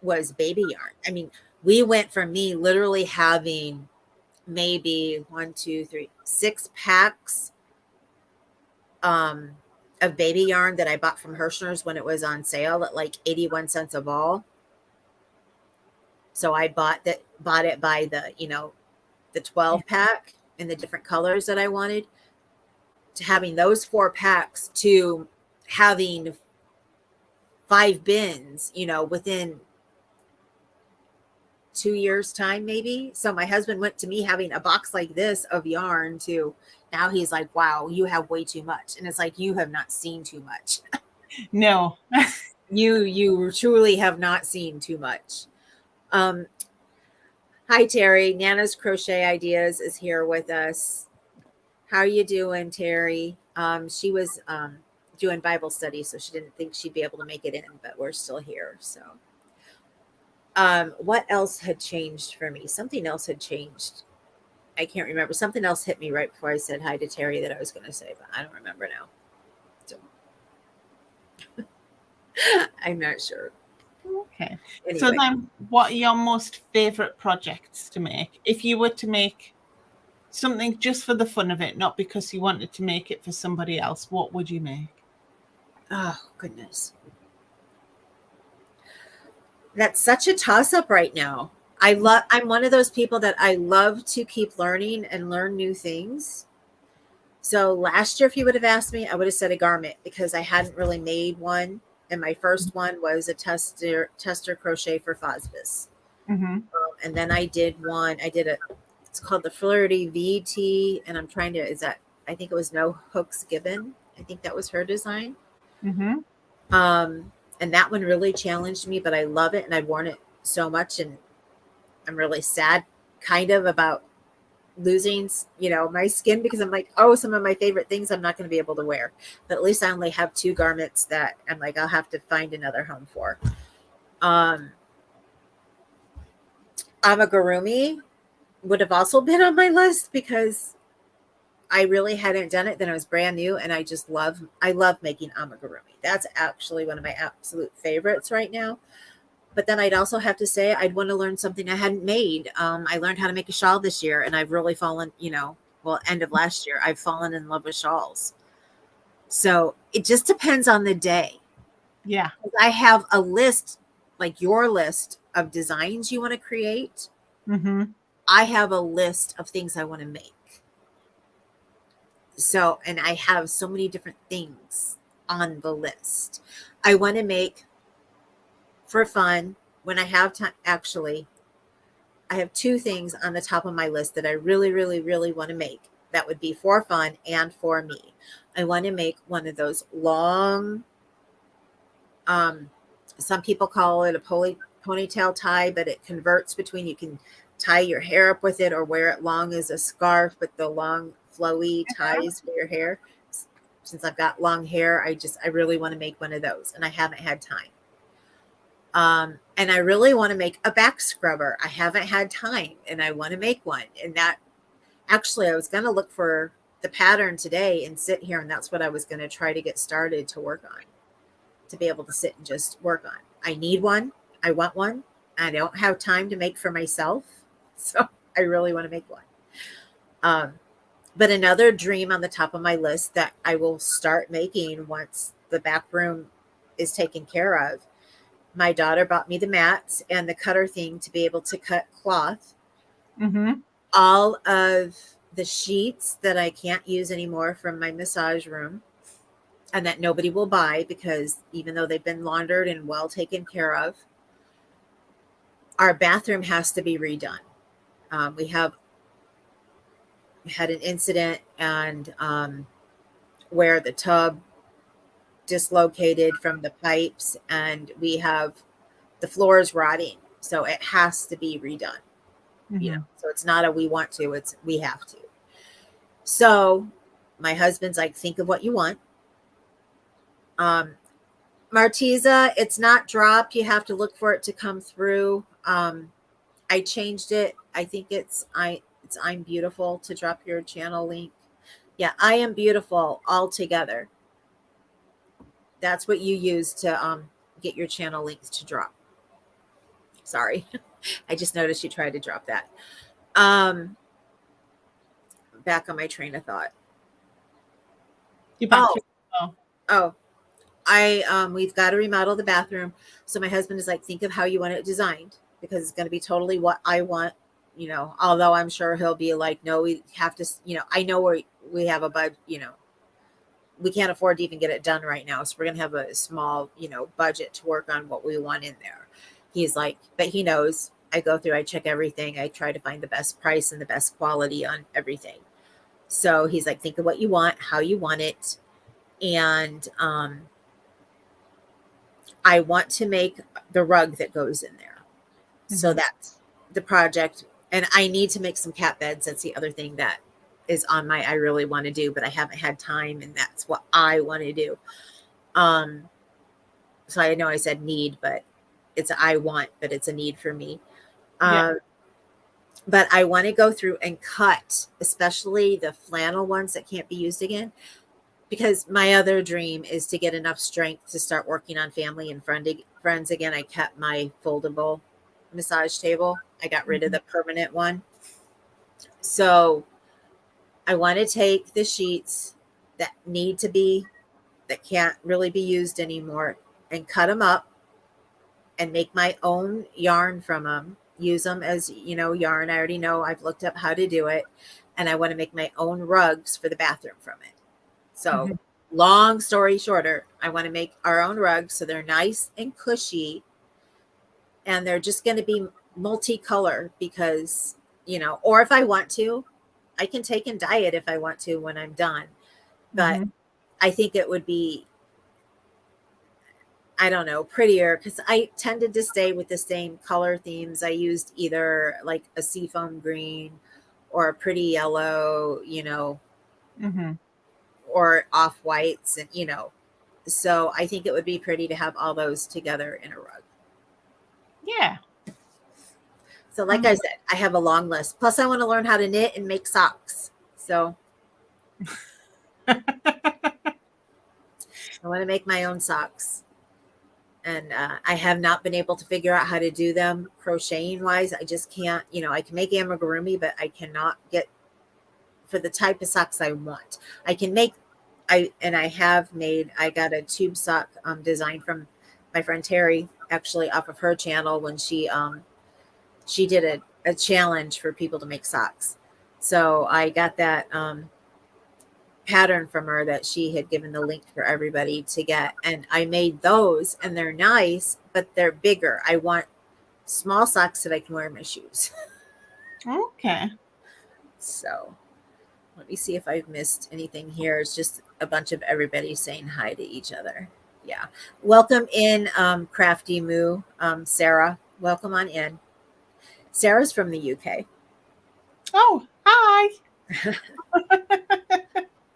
was baby yarn. I mean, we went from me literally having maybe 6 packs of baby yarn that I bought from Hirschner's when it was on sale at like 81 cents a ball. So I bought it by the 12 pack in the different colors that I wanted, to having those 4 packs to having 5 bins, within 2 years time, maybe. So my husband went to me having a box like this of yarn to now he's like, wow, you have way too much. And it's like, you have not seen too much. No. You truly have not seen too much. Hi, Terry. Nana's Crochet Ideas is here with us. How are you doing, Terry? She was doing Bible study, so she didn't think she'd be able to make it in, but we're still here. So what else had changed for me? Something else had changed. I can't remember. Something else hit me right before I said hi to Terry that I was going to say, but I don't remember now. So I'm not sure. Okay. Anyway. So then what are your most favorite projects to make? If you were to make something just for the fun of it, not because you wanted to make it for somebody else, what would you make? Oh, goodness. That's such a toss-up right now. I'm one of those people that I love to keep learning and learn new things. So last year, if you would have asked me, I would have said a garment because I hadn't really made one. And my first one was a tester crochet for Fosbus. And then I did one. It's called the Flirty VT. And I'm trying to, is that I think it was No Hooks Given. I think that was her design. Mm-hmm. And that one really challenged me, but I love it. And I've worn it so much, and I'm really sad kind of about losing, my skin, because I'm like, oh, some of my favorite things I'm not going to be able to wear. But at least I only have 2 garments that I'm like, I'll have to find another home for. Amigurumi would have also been on my list because I really hadn't done it. Then it was brand new, and I love making amigurumi. That's actually one of my absolute favorites right now. But then I'd also have to say I'd want to learn something I hadn't made. I learned how to make a shawl this year, and I've really fallen, end of last year, I've fallen in love with shawls. So it just depends on the day. Yeah. I have a list, like your list of designs you want to create. Mm-hmm. I have a list of things I want to make. So, and I have so many different things on the list. I want to make for fun when I have time. Actually, I have 2 things on the top of my list that I really, really, really want to make. That would be for fun and for me. I want to make one of those long, some people call it a ponytail tie, but it converts between, you can tie your hair up with it or wear it long as a scarf with the long flowy ties for your hair. Since I've got long hair, I really want to make one of those, and I haven't had time. And I really want to make a back scrubber. I haven't had time, and I want to make one. And that, actually, I was going to look for the pattern today and sit here, and that's what I was going to try to get started to work on, to be able to sit and just work on. I need one. I want one. I don't have time to make for myself. So I really want to make one. But another dream on the top of my list that I will start making once the back room is taken care of. My daughter bought me the mats and the cutter thing to be able to cut cloth. Mm-hmm. All of the sheets that I can't use anymore from my massage room, and that nobody will buy because even though they've been laundered and well taken care of, our bathroom has to be redone. We had an incident, and where the tub dislocated from the pipes, and we have the floors rotting, so it has to be redone. Mm-hmm. So it's not a we want to, it's we have to. So my husband's like, think of what you want. Martiza, it's not dropped. You have to look for it to come through. I changed it. I think it's I'm beautiful to drop your channel link. Yeah, I am beautiful all together. That's what you use to get your channel links to drop. Sorry. I just noticed you tried to drop that. Back on my train of thought. You're back. Oh, we've got to remodel the bathroom. So my husband is like, think of how you want it designed, because it's going to be totally what I want, although I'm sure he'll be like, no, we have to, I know we have a budget, we can't afford to even get it done right now. So we're going to have a small, budget to work on what we want in there. He's like, but he knows I check everything. I try to find the best price and the best quality on everything. So he's like, think of what you want, how you want it. And, I want to make the rug that goes in there. Mm-hmm. So that's the project. And I need to make some cat beds. That's the other thing that is on I really want to do, but I haven't had time, and that's what I want to do. So I know I said need, but it's I want, but it's a need for me. Yeah. But I want to go through and cut, especially the flannel ones that can't be used again, because my other dream is to get enough strength to start working on family and friends again. I kept my foldable massage table. I got rid of the permanent one. So I want to take the sheets that can't really be used anymore, and cut them up and make my own yarn from them. Use them as, yarn. I already know, I've looked up how to do it. And I want to make my own rugs for the bathroom from it. So long story shorter, I want to make our own rugs so they're nice and cushy, and they're just going to be multicolor because, or if I want to, I can take and dye it if I want to when I'm done. But Mm-hmm. I think it would be, I don't know, prettier because I tended to stay with the same color themes. I used either like a seafoam green or a pretty yellow, Mm-hmm. or off whites, and so I think it would be pretty to have all those together in a rug. Yeah. So, like I said, I have a long list. Plus, I want to learn how to knit and make socks. So, I want to make my own socks. And I have not been able to figure out how to do them crocheting wise. I just can't, I can make amigurumi, but I cannot get for the type of socks I want. I can make, I have made, I got a tube sock design from my friend Terry, actually off of her channel when she did a challenge for people to make socks. So I got that pattern from her that she had given the link for everybody to get. And I made those, and they're nice, but they're bigger. I want small socks that I can wear in my shoes. Okay. So let me see if I've missed anything here. It's just a bunch of everybody saying hi to each other. Yeah. Welcome in, Crafty Moo. Sarah, welcome on in. Sarah's from the UK. Oh, hi.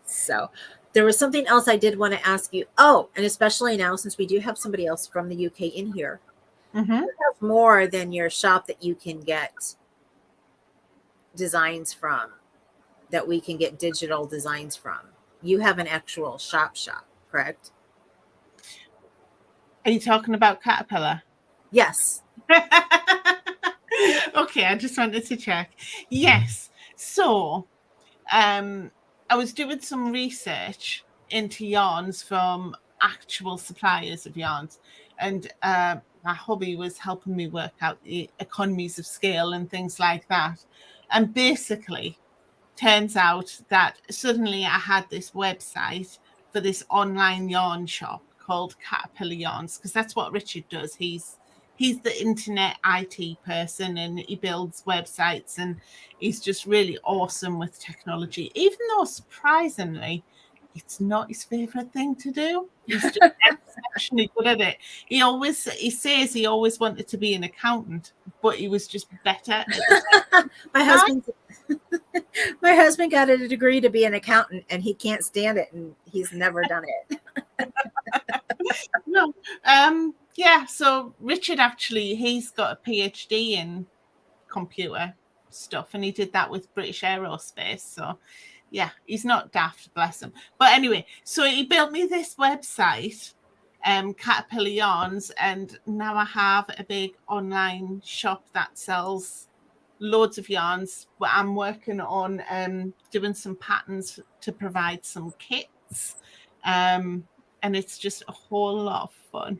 So there was something else I did want to ask you. Oh, and especially now, since we do have somebody else from the UK in here, Mm-hmm. you have more than your shop that you can get designs from, that we can get digital designs from. You have an actual shop, correct? Are you talking about Caterpillar? Yes. Okay, I just wanted to check. Yes. So, I was doing some research into yarns from actual suppliers of yarns, and my hubby was helping me work out the economies of scale and things like that. And basically, turns out that suddenly I had this website for this online yarn shop called Caterpillar Yarns, because that's what Richard does. He's the internet IT person, and he builds websites, and he's just really awesome with technology, even though surprisingly it's not his favorite thing to do. He's just exceptionally good at it. He says he always wanted to be an accountant, but he was just better at the my time. husband my husband got a degree to be an accountant, and he can't stand it, and he's never done it. No. Yeah, so Richard actually, he's got a PhD in computer stuff, and he did that with British Aerospace. So yeah, he's not daft, bless him. But anyway, so he built me this website, Caterpillar Yarns, and now I have a big online shop that sells loads of yarns. But I'm working on doing some patterns to provide some kits. And it's just a whole lot of fun.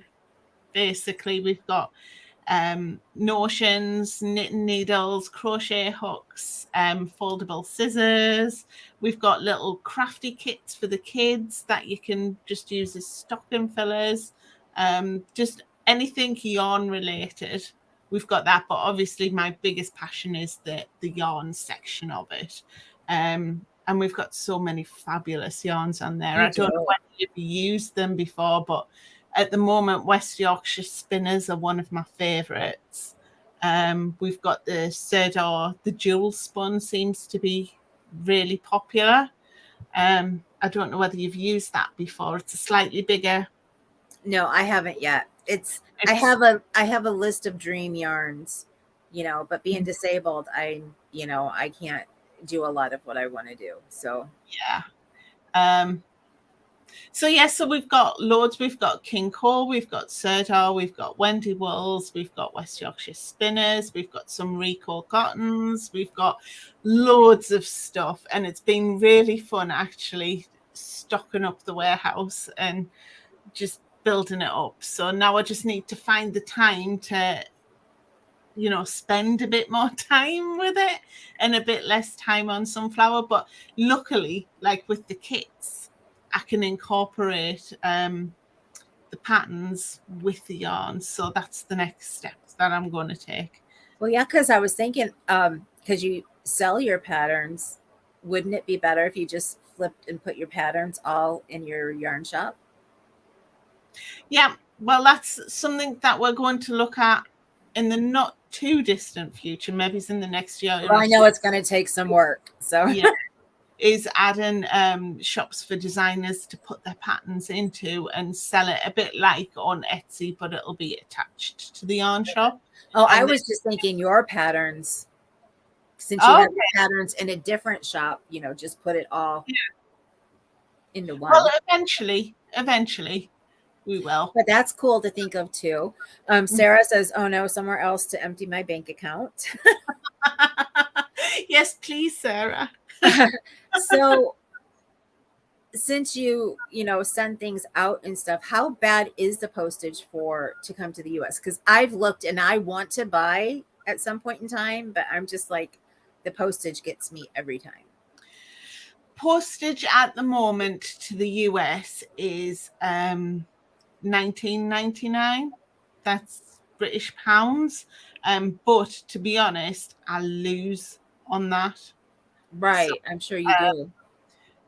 Basically, we've got notions, knitting needles, crochet hooks, foldable scissors. We've got little crafty kits for the kids that you can just use as stocking fillers. Just anything yarn related. We've got that, but obviously my biggest passion is the yarn section of it. And we've got so many fabulous yarns on there. You I don't know do. whether you've used them before, but at the moment, West Yorkshire spinners are one of my favourites. We've got the Serdar, the jewel spun seems to be really popular. I don't know whether you've used that before. It's a slightly bigger. No, I haven't yet. I It's have a list of dream yarns, but being Mm. disabled, I can't do a lot of what I want to do. So yeah. So yeah, so we've got loads. We've got King Cole, we've got Serdar, we've got Wendy Wools, we've got West Yorkshire Spinners, we've got some Rico Cottons, we've got loads of stuff, and it's been really fun actually stocking up the warehouse and just building it up. So now I just need to find the time to spend a bit more time with it and a bit less time on sunflower. But luckily, like with the kits, I can incorporate the patterns with the yarns. So that's the next step that I'm going to take. well, yeah, because I was thinking, because you sell your patterns, wouldn't it be better if you just flipped and put your patterns all in your yarn shop? Yeah, well, that's something that we're going to look at in the not too distant future. Maybe it's in the next year Well, or I two. know it's going to take some work. So, Yeah, is adding shops for designers to put their patterns into and sell it a bit like on Etsy, but it'll be attached to the yarn shop. oh, I And was just thinking your patterns, since you oh, have your patterns in a different shop, just put it all into well, one. eventually we will. But that's cool to think of too. Sarah says, "Oh no, somewhere else to empty my bank account." Yes, please, Sarah. So, since you send things out and stuff, how bad is the postage to come to the US? Because I've looked and I want to buy at some point in time, but I'm just like, the postage gets me every time. Postage at the moment to the US is $19.99. That's British pounds. But to be honest, I lose on that. Right, I'm sure you do.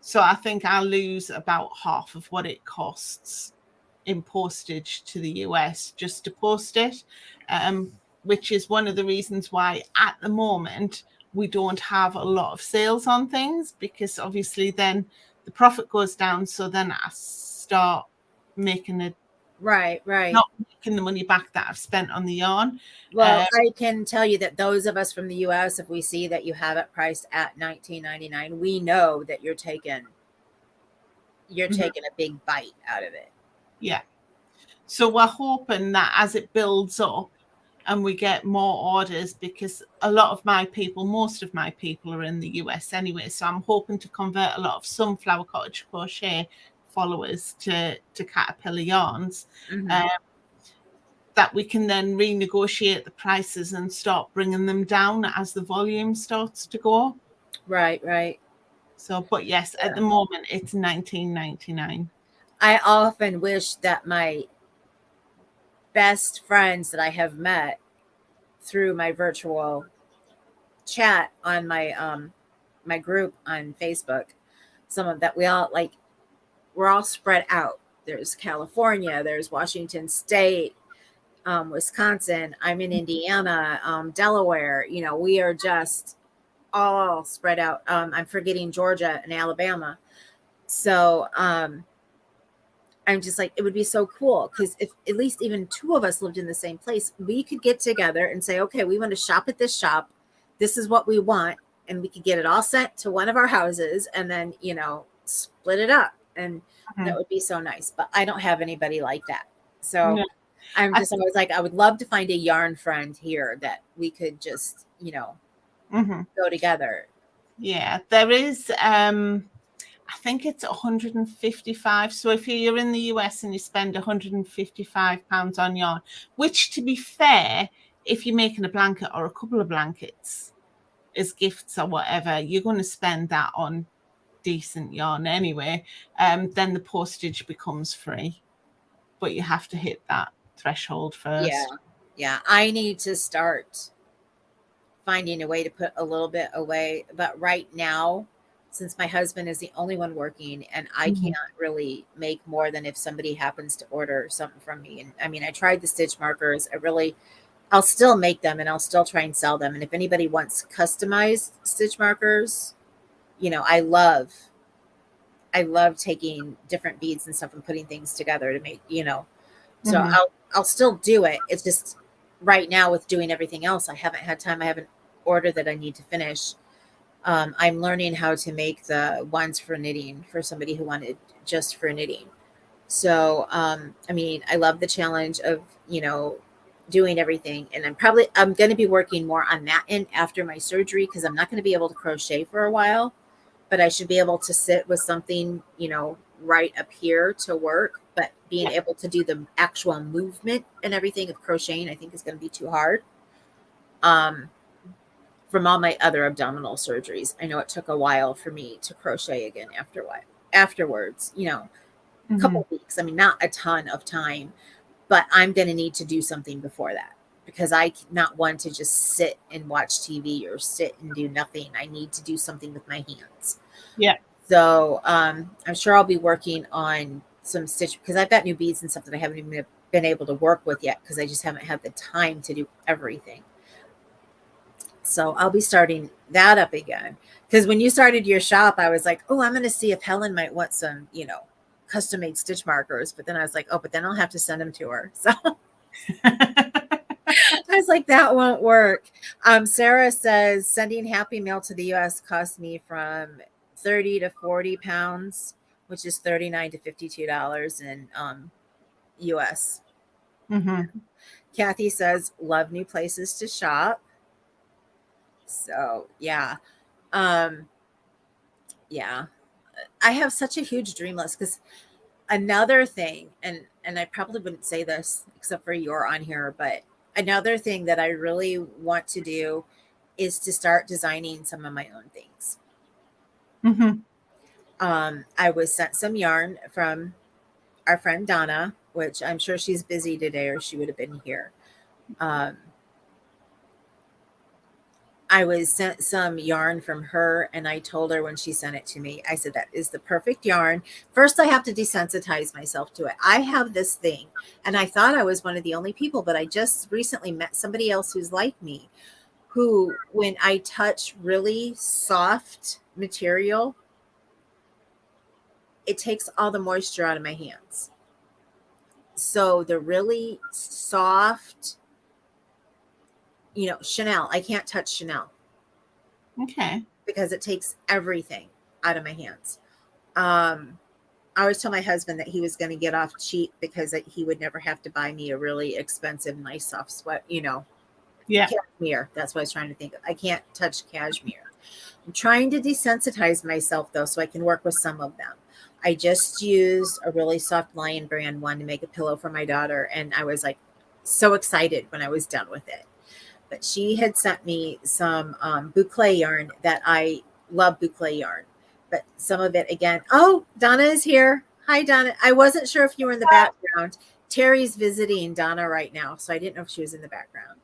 So I think I lose about half of what it costs in postage to the US just to post it, which is one of the reasons why at the moment we don't have a lot of sales on things, because obviously then the profit goes down. So then I start making it, Right. not making the money back that I've spent on the yarn. Well, I can tell you that those of us from the US, if we see that you have it priced at $19.99, we know that you're taking a big bite out of it. Yeah. So we're hoping that as it builds up and we get more orders, because a lot of my people, most of my people are in the US anyway. So I'm hoping to convert a lot of Sunflower Cottage Crochet followers to Caterpillar yarns, that we can then renegotiate the prices and start bringing them down as the volume starts to go. Right. So, but yes, at the moment it's $19.99. I often wish that my best friends that I have met through my virtual chat on my group on Facebook, some of that we're all spread out. There's California, there's Washington State, Wisconsin, I'm in Indiana, Delaware. We are just all spread out. I'm forgetting Georgia and Alabama. So I'm just like, it would be so cool, because if at least even two of us lived in the same place, we could get together and say, okay, we want to shop at this shop. This is what we want. And we could get it all sent to one of our houses and then, split it up. And that would be so nice. But I don't have anybody like that. So I'm just always like, I would love to find a yarn friend here that we could just, go together. Yeah, there is. I think it's 155. So if you're in the US and you spend £155 on yarn, which, to be fair, if you're making a blanket or a couple of blankets as gifts or whatever, you're going to spend that on decent yarn anyway. Then the postage becomes free, but you have to hit that threshold first. Yeah. I need to start finding a way to put a little bit away. But right now, since my husband is the only one working and I can't really make more than if somebody happens to order something from me. And I mean, I tried the stitch markers. I'll still make them and I'll still try and sell them. And if anybody wants customized stitch markers, I love taking different beads and stuff and putting things together to make, so I'll still do it. It's just right now with doing everything else, I haven't had time. I have an order that I need to finish. I'm learning how to make the ones for knitting for somebody who wanted just for knitting. So, I mean, I love the challenge of, doing everything. And I'm going to be working more on that end after my surgery, because I'm not going to be able to crochet for a while, but I should be able to sit with something, right up here to work. But being able to do the actual movement and everything of crocheting, I think is going to be too hard. From all my other abdominal surgeries, I know it took a while for me to crochet again afterwards, a couple of weeks. I mean, not a ton of time, but I'm going to need to do something before that. because I not one to just sit and watch TV or sit and do nothing. I need to do something with my hands. Yeah. So I'm sure I'll be working on some stitch because I've got new beads and stuff that I haven't even been able to work with yet because I just haven't had the time to do everything. So I'll be starting that up again. Because when you started your shop, I was like, oh, I'm going to see if Helen might want some, custom made stitch markers. But then I was like, oh, but then I'll have to send them to her. So I was like, that won't work. Sarah says sending Happy Mail to the US cost me from 30 to 40 pounds, which is $39 to $52 in US. Mm-hmm. Kathy says, love new places to shop. So yeah. Yeah. I have such a huge dream list because another thing, and I probably wouldn't say this except for you're on here, but another thing that I really want to do is to start designing some of my own things. Mm-hmm. I was sent some yarn from our friend Donna, which I'm sure she's busy today or she would have been here. I was sent some yarn from her, and I told her when she sent it to me, I said, that is the perfect yarn. First, I have to desensitize myself to it. I have this thing, and I thought I was one of the only people, but I just recently met somebody else who's like me, who, when I touch really soft material, it takes all the moisture out of my hands. So the really soft, Chanel, I can't touch Chanel. Okay. Because it takes everything out of my hands. I always tell my husband that he was going to get off cheap because he would never have to buy me a really expensive, nice, soft sweat, Yeah. cashmere. That's what I was trying to think of. I can't touch cashmere. I'm trying to desensitize myself, though, so I can work with some of them. I just used a really soft Lion Brand one to make a pillow for my daughter, and I was like so excited when I was done with it. But she had sent me some boucle yarn that I love boucle yarn. But some of it again. Oh, Donna is here. Hi, Donna. I wasn't sure if you were in the background. Terry's visiting Donna right now, so I didn't know if she was in the background.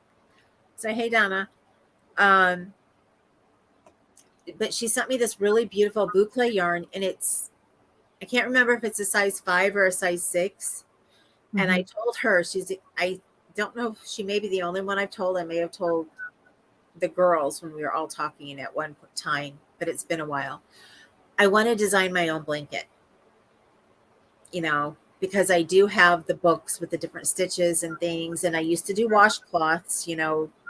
So, hey, Donna. But she sent me this really beautiful boucle yarn, and I can't remember if it's a size 5 or a size 6. Mm-hmm. And I told her, I don't know if she may be the only one I've told. I may have told the girls when we were all talking at one time, but it's been a while. I want to design my own blanket, because I do have the books with the different stitches and things. And I used to do washcloths,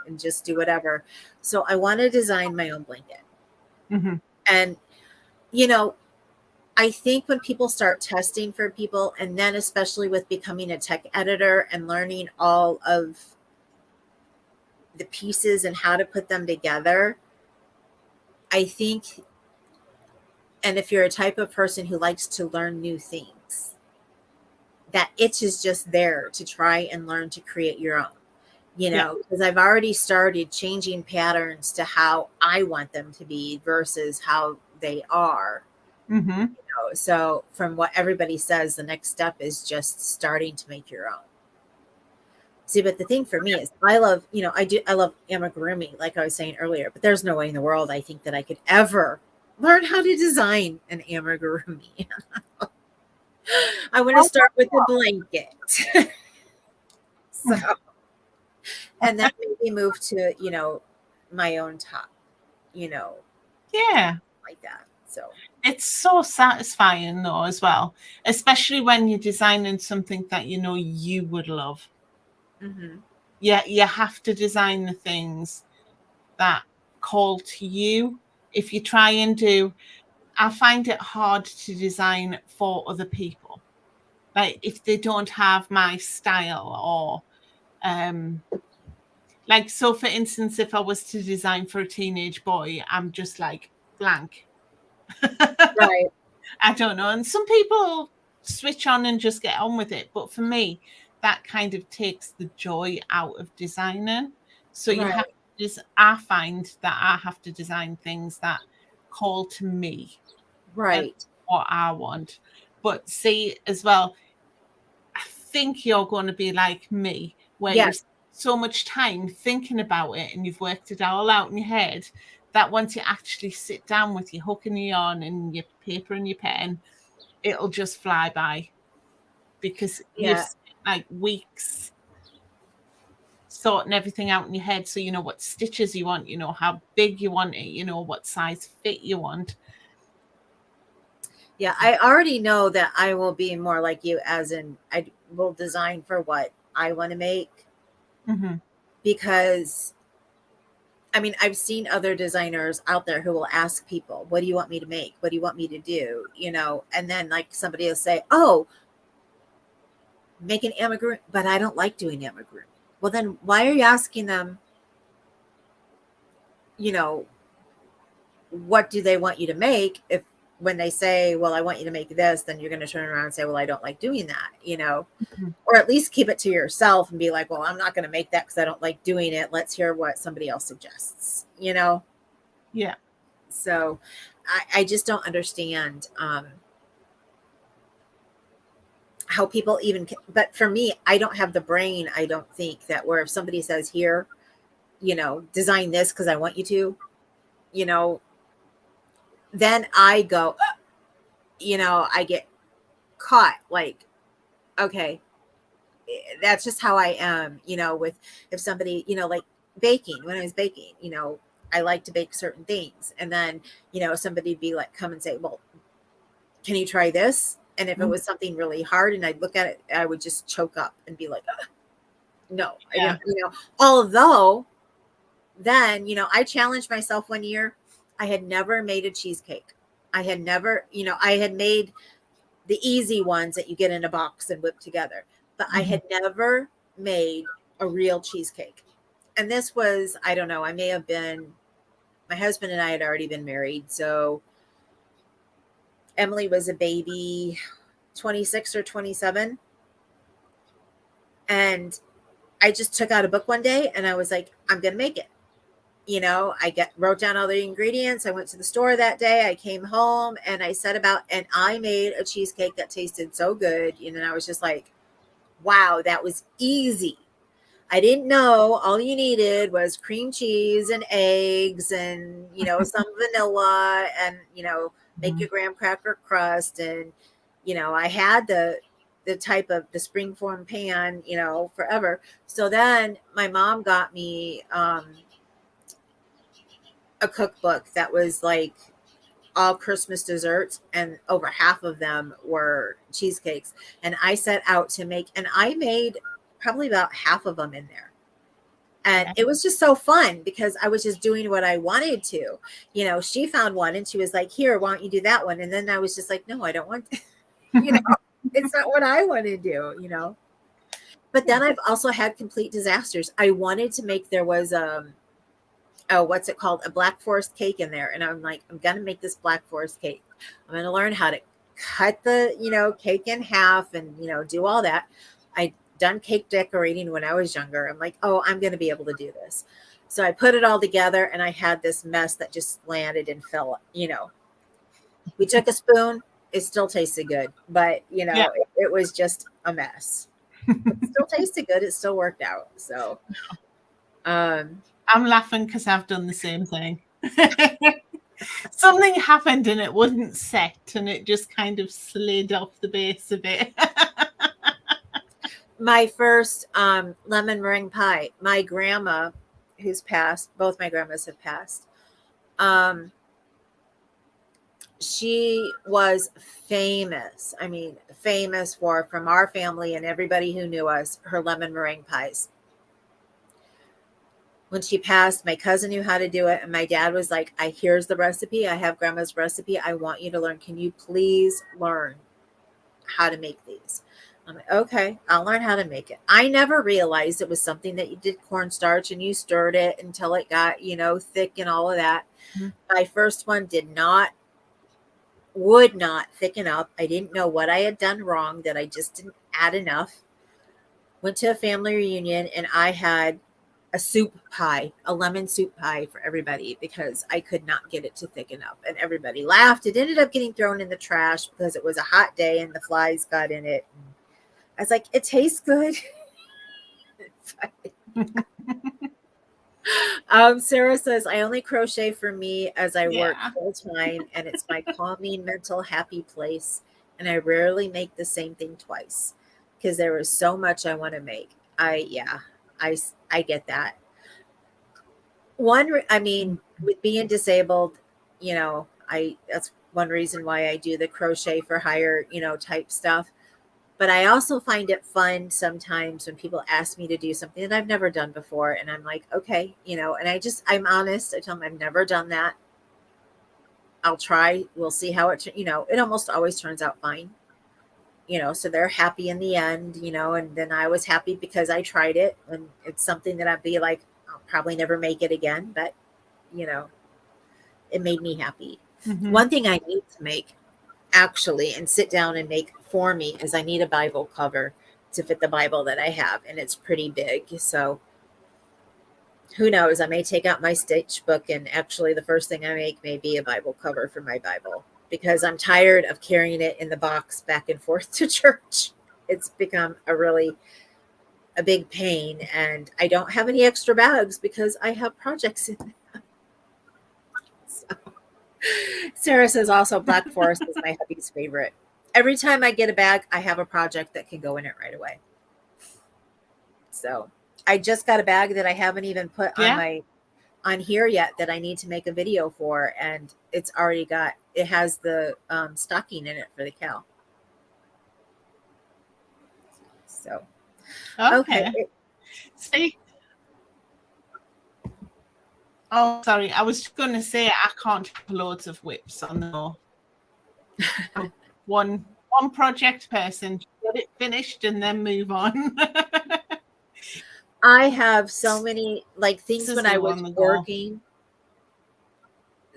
and just do whatever. So I want to design my own blanket. Mm-hmm. And, I think when people start testing for people, and then especially with becoming a tech editor and learning all of the pieces and how to put them together, I think, and if you're a type of person who likes to learn new things, that itch is just there to try and learn to create your own, because I've already started changing patterns to how I want them to be versus how they are. Mm-hmm. So from what everybody says, the next step is just starting to make your own. See, but the thing for me is I love amigurumi, like I was saying earlier, but there's no way in the world I think that I could ever learn how to design an amigurumi. I want to start with the blanket. So, and then maybe move to, my own top, Yeah. like that. So it's so satisfying though as well, especially when you're designing something that you would love. Mm-hmm. Yeah, you have to design the things that call to you. If you try and I find it hard to design for other people. Like if they don't have my style or so for instance, if I was to design for a teenage boy, I'm just like blank. Right. I don't know. And some people switch on and just get on with it. But for me, that kind of takes the joy out of designing. So you have to I find that I have to design things that call to me. Right. What I want. But see, as well, I think you're going to be like me, where you so much time thinking about it and you've worked it all out in your head that once you actually sit down with your hook and your yarn and your paper and your pen, it'll just fly by because you've Yeah. spent like weeks sorting everything out in your head. So you know what stitches you want, you know how big you want it, you know what size fit you want. Yeah, I already know that I will be more like you, as in I will design for what I want to make, Mm-hmm. because I mean, I've seen other designers out there who will ask people, what do you want me to make? What do you want me to do? You know, and then like somebody will say, oh, make an amigurumi, but I don't like doing amigurumi. Well, then why are you asking them, you know, what do they want you to make? If when they say, well, I want you to make this, then you're going to turn around and say, well, I don't like doing that, you know, Mm-hmm. or at least keep it to yourself and be like, well, I'm not going to make that because I don't like doing it. Let's hear what somebody else suggests, you know? Yeah. So I just don't understand how people even can, but for me, I don't have the brain, I don't think, that where if somebody says here, you know, design this because I want you to, you know, then I go, you know, I get caught like, okay, that's just how I am, you know, with if somebody, you know, like baking, when I was baking, you know, I like to bake certain things. And then, you know, somebody be like, come and say, well, can you try this? And if it was something really hard and I'd look at it, I would just choke up and be like, no, I Yeah. didn't, you know, although then, you know, I challenged myself one year. I had never made a cheesecake. I had never, you know, I had made the easy ones that you get in a box and whip together, but I Mm-hmm. had never made a real cheesecake. And this was, I don't know, I may have been, my husband and I had already been married. So Emily was a baby, 26 or 27. And I just took out a book one day and I was like, I'm going to make it. You know, wrote down all the ingredients. I went to the store that day. I came home and I set about, and I made a cheesecake that tasted so good. You know, and I was just like, wow, that was easy. I didn't know all you needed was cream cheese and eggs and, you know, some vanilla and, you know, make your graham cracker crust. And, you know, I had the type of the springform pan, you know, forever. So then my mom got me a cookbook that was like all Christmas desserts, and over half of them were cheesecakes. And I set out to make, and I made probably about half of them in there. And Yeah. it was just so fun because I was just doing what I wanted to. You know, she found one and she was like, here, why don't you do that one? And then I was just like, no, I don't want to. You know, it's not what I want to do, you know. But then I've also had complete disasters. I wanted to make, there was oh, what's it called? A Black Forest cake in there. And I'm like, I'm going to make this Black Forest cake. I'm going to learn how to cut the, you know, cake in half and, you know, do all that. I done cake decorating when I was younger. I'm like, oh, I'm going to be able to do this. So I put it all together and I had this mess that just landed and fell, you know. We took a spoon. It still tasted good, but, you Yeah. know, it was just a mess. It still tasted good. It still worked out. So, I'm laughing because I've done the same thing. Something happened and it wouldn't set and it just kind of slid off the base of it. my first lemon meringue pie, my grandma, who's passed, both my grandmas have passed, um, she was famous. I mean, famous for, from our family and everybody who knew us, her lemon meringue pies. When she passed, my cousin knew how to do it. And my dad was like, here's the recipe. I have grandma's recipe. I want you to learn. Can you please learn how to make these? I'm like, okay, I'll learn how to make it. I never realized it was something that you did cornstarch and you stirred it until it got, you know, thick and all of that. Mm-hmm. My first one would not thicken up. I didn't know what I had done wrong, that I just didn't add enough. Went to a family reunion and I had a soup pie, a lemon soup pie for everybody because I could not get it to thicken up. And everybody laughed. It ended up getting thrown in the trash because it was a hot day and the flies got in it. I was like, it tastes good. Sarah says, I only crochet for me as I work Yeah. full time, and it's my calming, mental, happy place. And I rarely make the same thing twice because there is so much I want to make. Yeah, I get that. I mean, with being disabled, that's one reason why I do the crochet for hire, type stuff. But I also find it fun sometimes when people ask me to do something that I've never done before. And I'm like, okay, and I'm honest. I tell them I've never done that. I'll try. We'll see how it almost always turns out fine. So they're happy in the end, and then I was happy because I tried it. And it's something that I'd be like, I'll probably never make it again. But, you know, it made me happy. Mm-hmm. One thing I need to make actually and sit down and make for me is I need a Bible cover to fit the Bible that I have, and it's pretty big. So who knows? I may take out my stitch book, and actually the first thing I make may be a Bible cover for my Bible because I'm tired of carrying it in the box back and forth to church. It's become a big pain, and I don't have any extra bags because I have projects in them. So. Sarah says also Black Forest is my hubby's favorite. Every time I get a bag, I have a project that can go in it right away. So I just got a bag that I haven't even put on here yet that I need to make a video for, and it has the stocking in it for the cow. So okay. See. Oh, sorry. I was going to say I can't have loads of whips on the one project person, get it finished and then move on. I have so many things when I was working.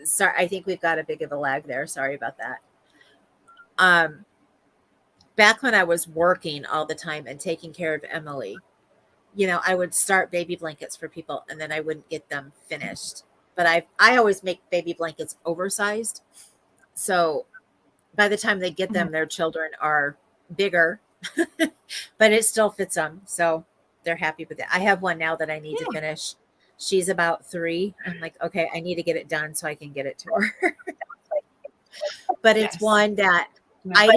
Sorry, I think we've got a bit of a lag there. Sorry about that. Back when I was working all the time and taking care of Emily, I would start baby blankets for people and then I wouldn't get them finished. But I always make baby blankets oversized. So by the time they get them, their children are bigger, but it still fits them. So they're happy with it. I have one now that I need to finish. She's about 3. I'm like, okay, I need to get it done so I can get it to her. But it's one that I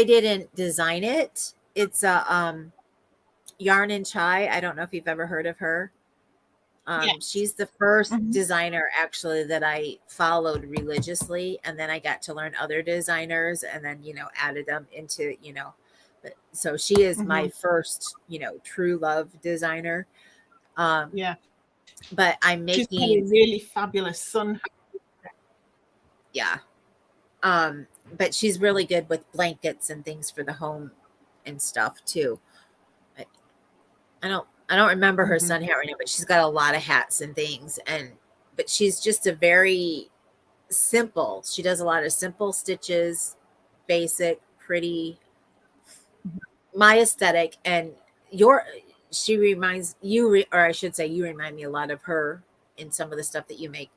didn't design it. It's a Yarn and Chai. I don't know if you've ever heard of her. She's the first designer actually that I followed religiously, and then I got to learn other designers and then added them into so she is my first true love designer. But I'm making she's got a really fabulous son. Yeah. But she's really good with blankets and things for the home and stuff too. I don't remember her son hat right now, but she's got a lot of hats and things. But she's just a very simple. She does a lot of simple stitches, basic, pretty, my aesthetic. And she reminds you, or I should say, you remind me a lot of her in some of the stuff that you make,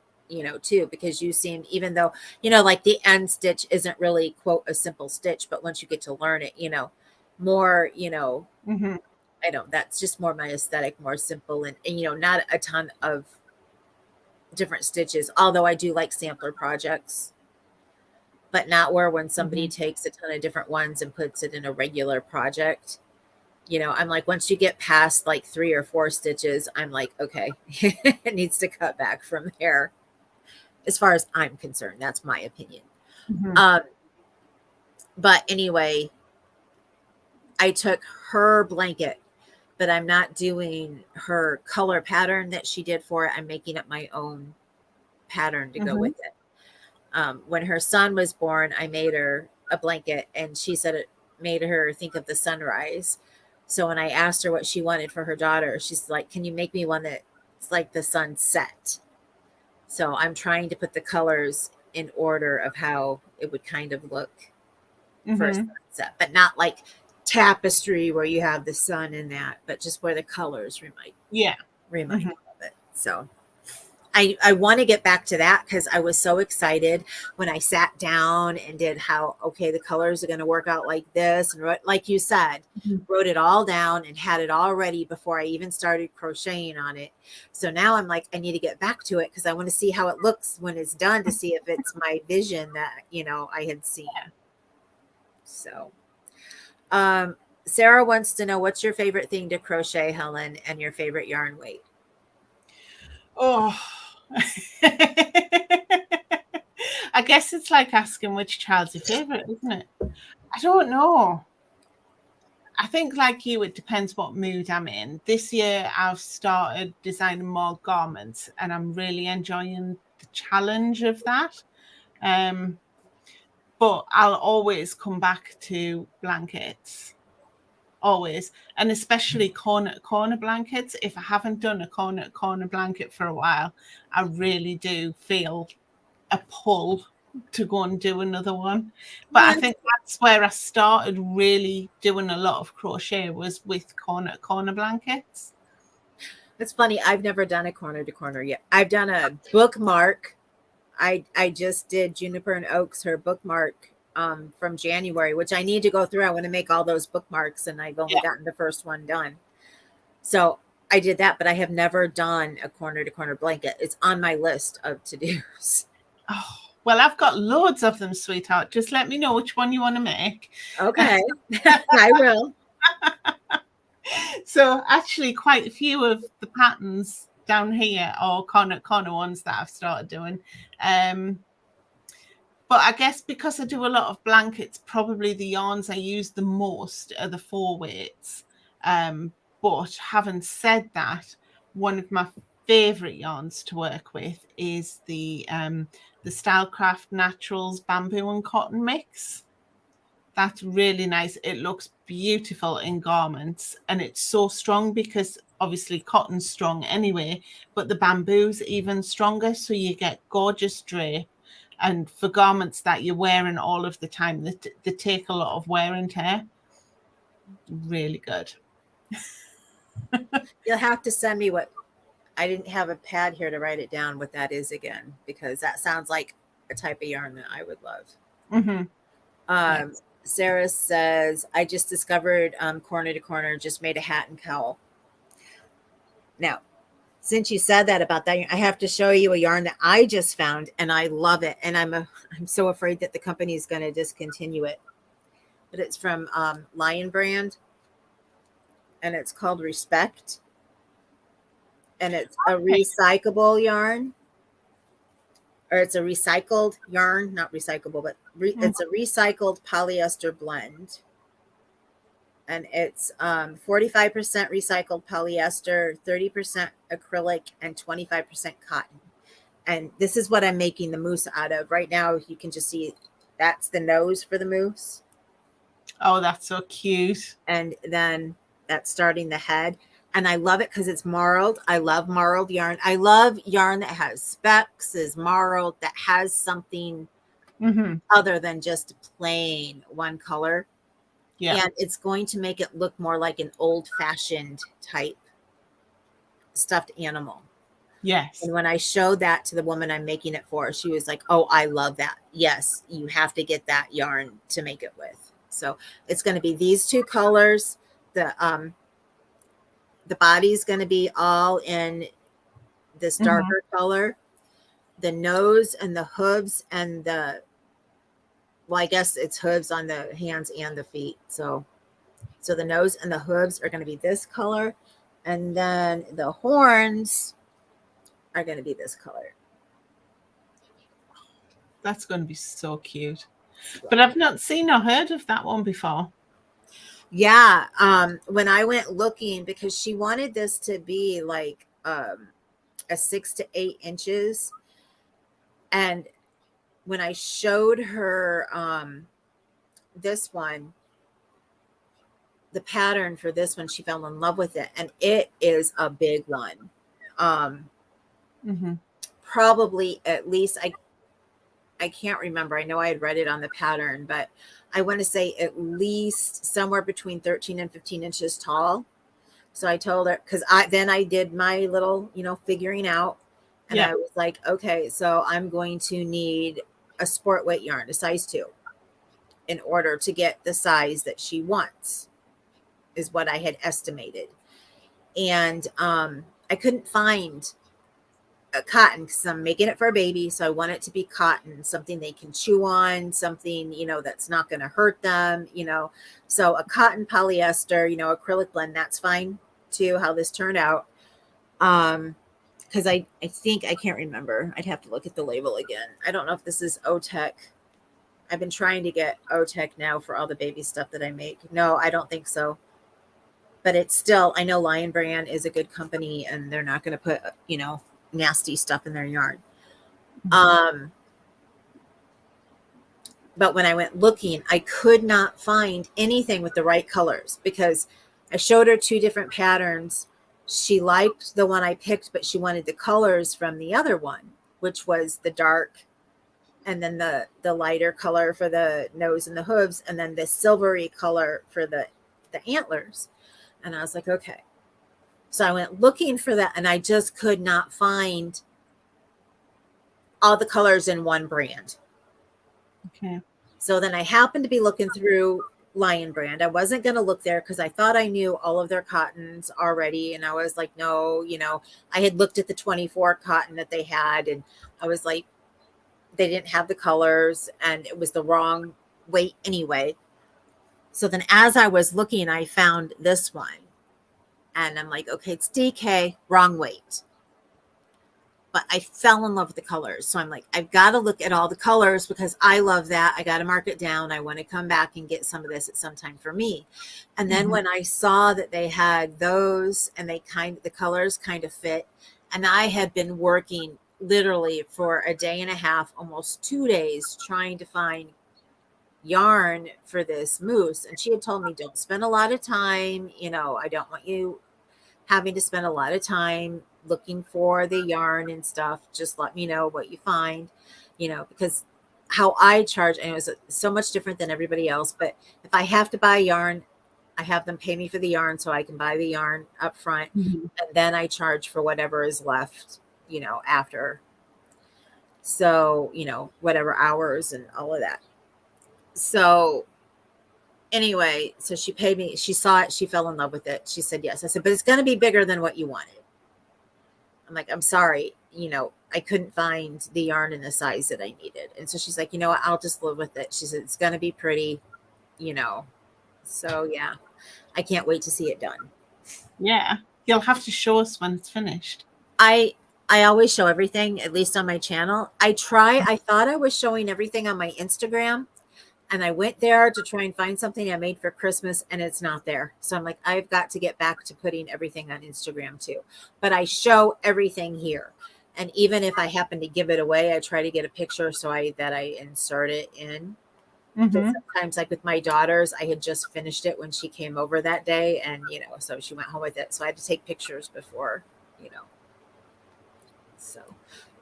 too, because you seem, even though, like the end stitch isn't really quote a simple stitch, but once you get to learn it, more, I don't, that's just more my aesthetic, more simple and not a ton of different stitches. Although I do like sampler projects, but not where when somebody takes a ton of different ones and puts it in a regular project. I'm like, once you get past like 3 or 4 stitches, I'm like, okay, it needs to cut back from there. As far as I'm concerned, that's my opinion. But anyway, I took her blanket, but I'm not doing her color pattern that she did for it. I'm making up my own pattern to go with it. When her son was born, I made her a blanket, and she said it made her think of the sunrise. So when I asked her what she wanted for her daughter, she's like, can you make me one that's like the sunset? So I'm trying to put the colors in order of how it would kind of look for a sunset, but not like tapestry where you have the sun in that, but just where the colors remind me of it. So I want to get back to that because I was so excited when I sat down and did how, okay, the colors are going to work out like this. And like you said, wrote it all down and had it all ready before I even started crocheting on it. So now I'm like, I need to get back to it because I want to see how it looks when it's done to see if it's my vision that, I had seen. So, Sarah wants to know, what's your favorite thing to crochet, Helen, and your favorite yarn weight? Oh, I guess it's like asking which child's your favorite, isn't it? I don't know. I think like you, it depends what mood I'm in. This year I've started designing more garments and I'm really enjoying the challenge of that. But I'll always come back to blankets. Always. And especially corner blankets. If I haven't done a corner blanket for a while, I really do feel a pull to go and do another one. But I think that's where I started really doing a lot of crochet, was with corner blankets. It's funny. I've never done a corner to corner yet. I've done a bookmark. I just did Juniper and Oaks, her bookmark from January, which I need to go through. I want to make all those bookmarks, and I've only gotten the first one done. So I did that, but I have never done a corner to corner blanket. It's on my list of to-dos. Oh, well, I've got loads of them, sweetheart. Just let me know which one you want to make. Okay, I will. So actually quite a few of the patterns down here are corner ones that I've started doing. But I guess because I do a lot of blankets, probably the yarns I use the most are the 4 weights. But having said that, one of my favorite yarns to work with is the Stylecraft Naturals bamboo and cotton mix. That's really nice. It looks beautiful in garments, and it's so strong because obviously cotton's strong anyway, but the bamboo's even stronger, so you get gorgeous drape. And for garments that you're wearing all of the time, they take a lot of wear and tear. Really good. You'll have to send me what, I didn't have a pad here to write it down what that is again, because that sounds like a type of yarn that I would love. Yes. Sarah says, I just discovered corner to corner, just made a hat and cowl. Now, since you said that about that, I have to show you a yarn that I just found, and I love it. And I'm so afraid that the company is going to discontinue it. But it's from Lion Brand, and it's called Respect. And it's a recyclable yarn, or it's a recycled yarn, not recyclable, but it's a recycled polyester blend. And it's 45% recycled polyester, 30% acrylic, and 25% cotton. And this is what I'm making the moose out of. Right now, you can just see that's the nose for the moose. Oh, that's so cute. And then that's starting the head. And I love it because it's marled. I love marled yarn. I love yarn that has specks, is marled, that has something other than just plain one color. Yeah. And it's going to make it look more like an old-fashioned type stuffed animal. Yes. And when I showed that to the woman I'm making it for, she was like, oh, I love that. Yes, you have to get that yarn to make it with. So it's going to be these 2 colors. The body's going to be all in this darker color. The nose and the hooves and well, I guess it's hooves on the hands and the feet. So the nose and the hooves are going to be this color. And then the horns are going to be this color. That's going to be so cute. But I've not seen or heard of that one before. Yeah. When I went looking, because she wanted this to be like a 6 to 8 inches. And when I showed her this one, the pattern for this one, she fell in love with it. And it is a big one. Probably at least, I can't remember. I know I had read it on the pattern, but I want to say at least somewhere between 13 and 15 inches tall. So I told her, because I did my little, figuring out. And Yeah. I was like, okay, so I'm going to need a sport weight yarn, a size 2, in order to get the size that she wants, is what I had estimated. And I couldn't find a cotton because I'm making it for a baby. So I want it to be cotton, something they can chew on, something, that's not going to hurt them, So a cotton polyester, acrylic blend, that's fine too, how this turned out. Because I think, I can't remember. I'd have to look at the label again. I don't know if this is OTEC. I've been trying to get OTEC now for all the baby stuff that I make. No, I don't think so. But it's still, I know Lion Brand is a good company and they're not going to put, nasty stuff in their yarn. But when I went looking, I could not find anything with the right colors because I showed her 2 different patterns. She liked the one I picked, but she wanted the colors from the other one, which was the dark and then the lighter color for the nose and the hooves, and then the silvery color for the antlers. And I was like, okay. So I went looking for that, and I just could not find all the colors in one brand. Okay. So then I happened to be looking through Lion Brand. I wasn't going to look there because I thought I knew all of their cottons already. And I was like, no, I had looked at the 24 cotton that they had, and I was like, they didn't have the colors and it was the wrong weight anyway. So then as I was looking, I found this one and I'm like, okay, it's DK, wrong weight. But I fell in love with the colors. So I'm like, I've got to look at all the colors because I love that. I got to mark it down. I want to come back and get some of this at some time for me. And then when I saw that they had those and the colors kind of fit, and I had been working literally for a day and a half, almost 2 days, trying to find yarn for this moose. And she had told me, don't spend a lot of time. I don't want you having to spend a lot of time looking for the yarn and stuff. Just let me know what you find, because how I charge, and it was so much different than everybody else. But if I have to buy yarn, I have them pay me for the yarn so I can buy the yarn up front. And then I charge for whatever is left, after. So, whatever hours and all of that. So anyway, so she paid me. She saw it. She fell in love with it. She said, yes. I said, but it's going to be bigger than what you wanted. I'm like, I'm sorry. I couldn't find the yarn in the size that I needed. And so she's like, you know what? I'll just live with it. She said, it's going to be pretty, So yeah, I can't wait to see it done. Yeah. You'll have to show us when it's finished. I always show everything, at least on my channel. I thought I was showing everything on my Instagram. And I went there to try and find something I made for Christmas, and it's not there. So I'm like, I've got to get back to putting everything on Instagram too. But I show everything here. And even if I happen to give it away, I try to get a picture so that I insert it in. Sometimes, like with my daughters, I had just finished it when she came over that day, and so she went home with it. So I had to take pictures before, So,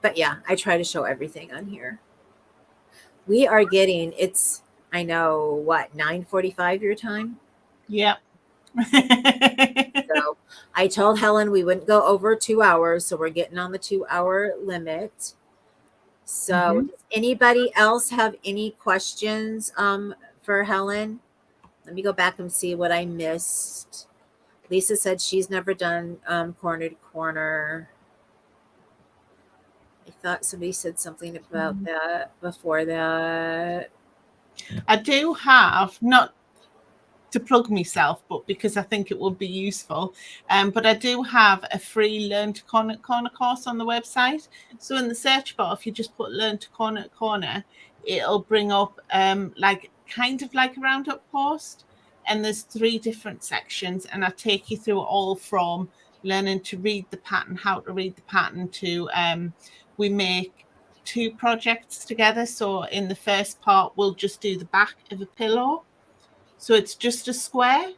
but yeah, I try to show everything on here. We are getting, I know, what, 9:45 your time? Yep. So I told Helen we wouldn't go over 2 hours, so we're getting on the 2-hour limit. So does anybody else have any questions for Helen? Let me go back and see what I missed. Lisa said she's never done corner to corner. I thought somebody said something about that before that. I do have, not to plug myself, but because I think it would be useful. But I do have a free Learn to Corner course on the website. So in the search bar, if you just put Learn to Corner, it'll bring up kind of like a roundup post. And there's 3 different sections, and I take you through all from learning to read the pattern, how to read the pattern, to we make 2 projects together. So in the first part, we'll just do the back of a pillow. So it's just a square.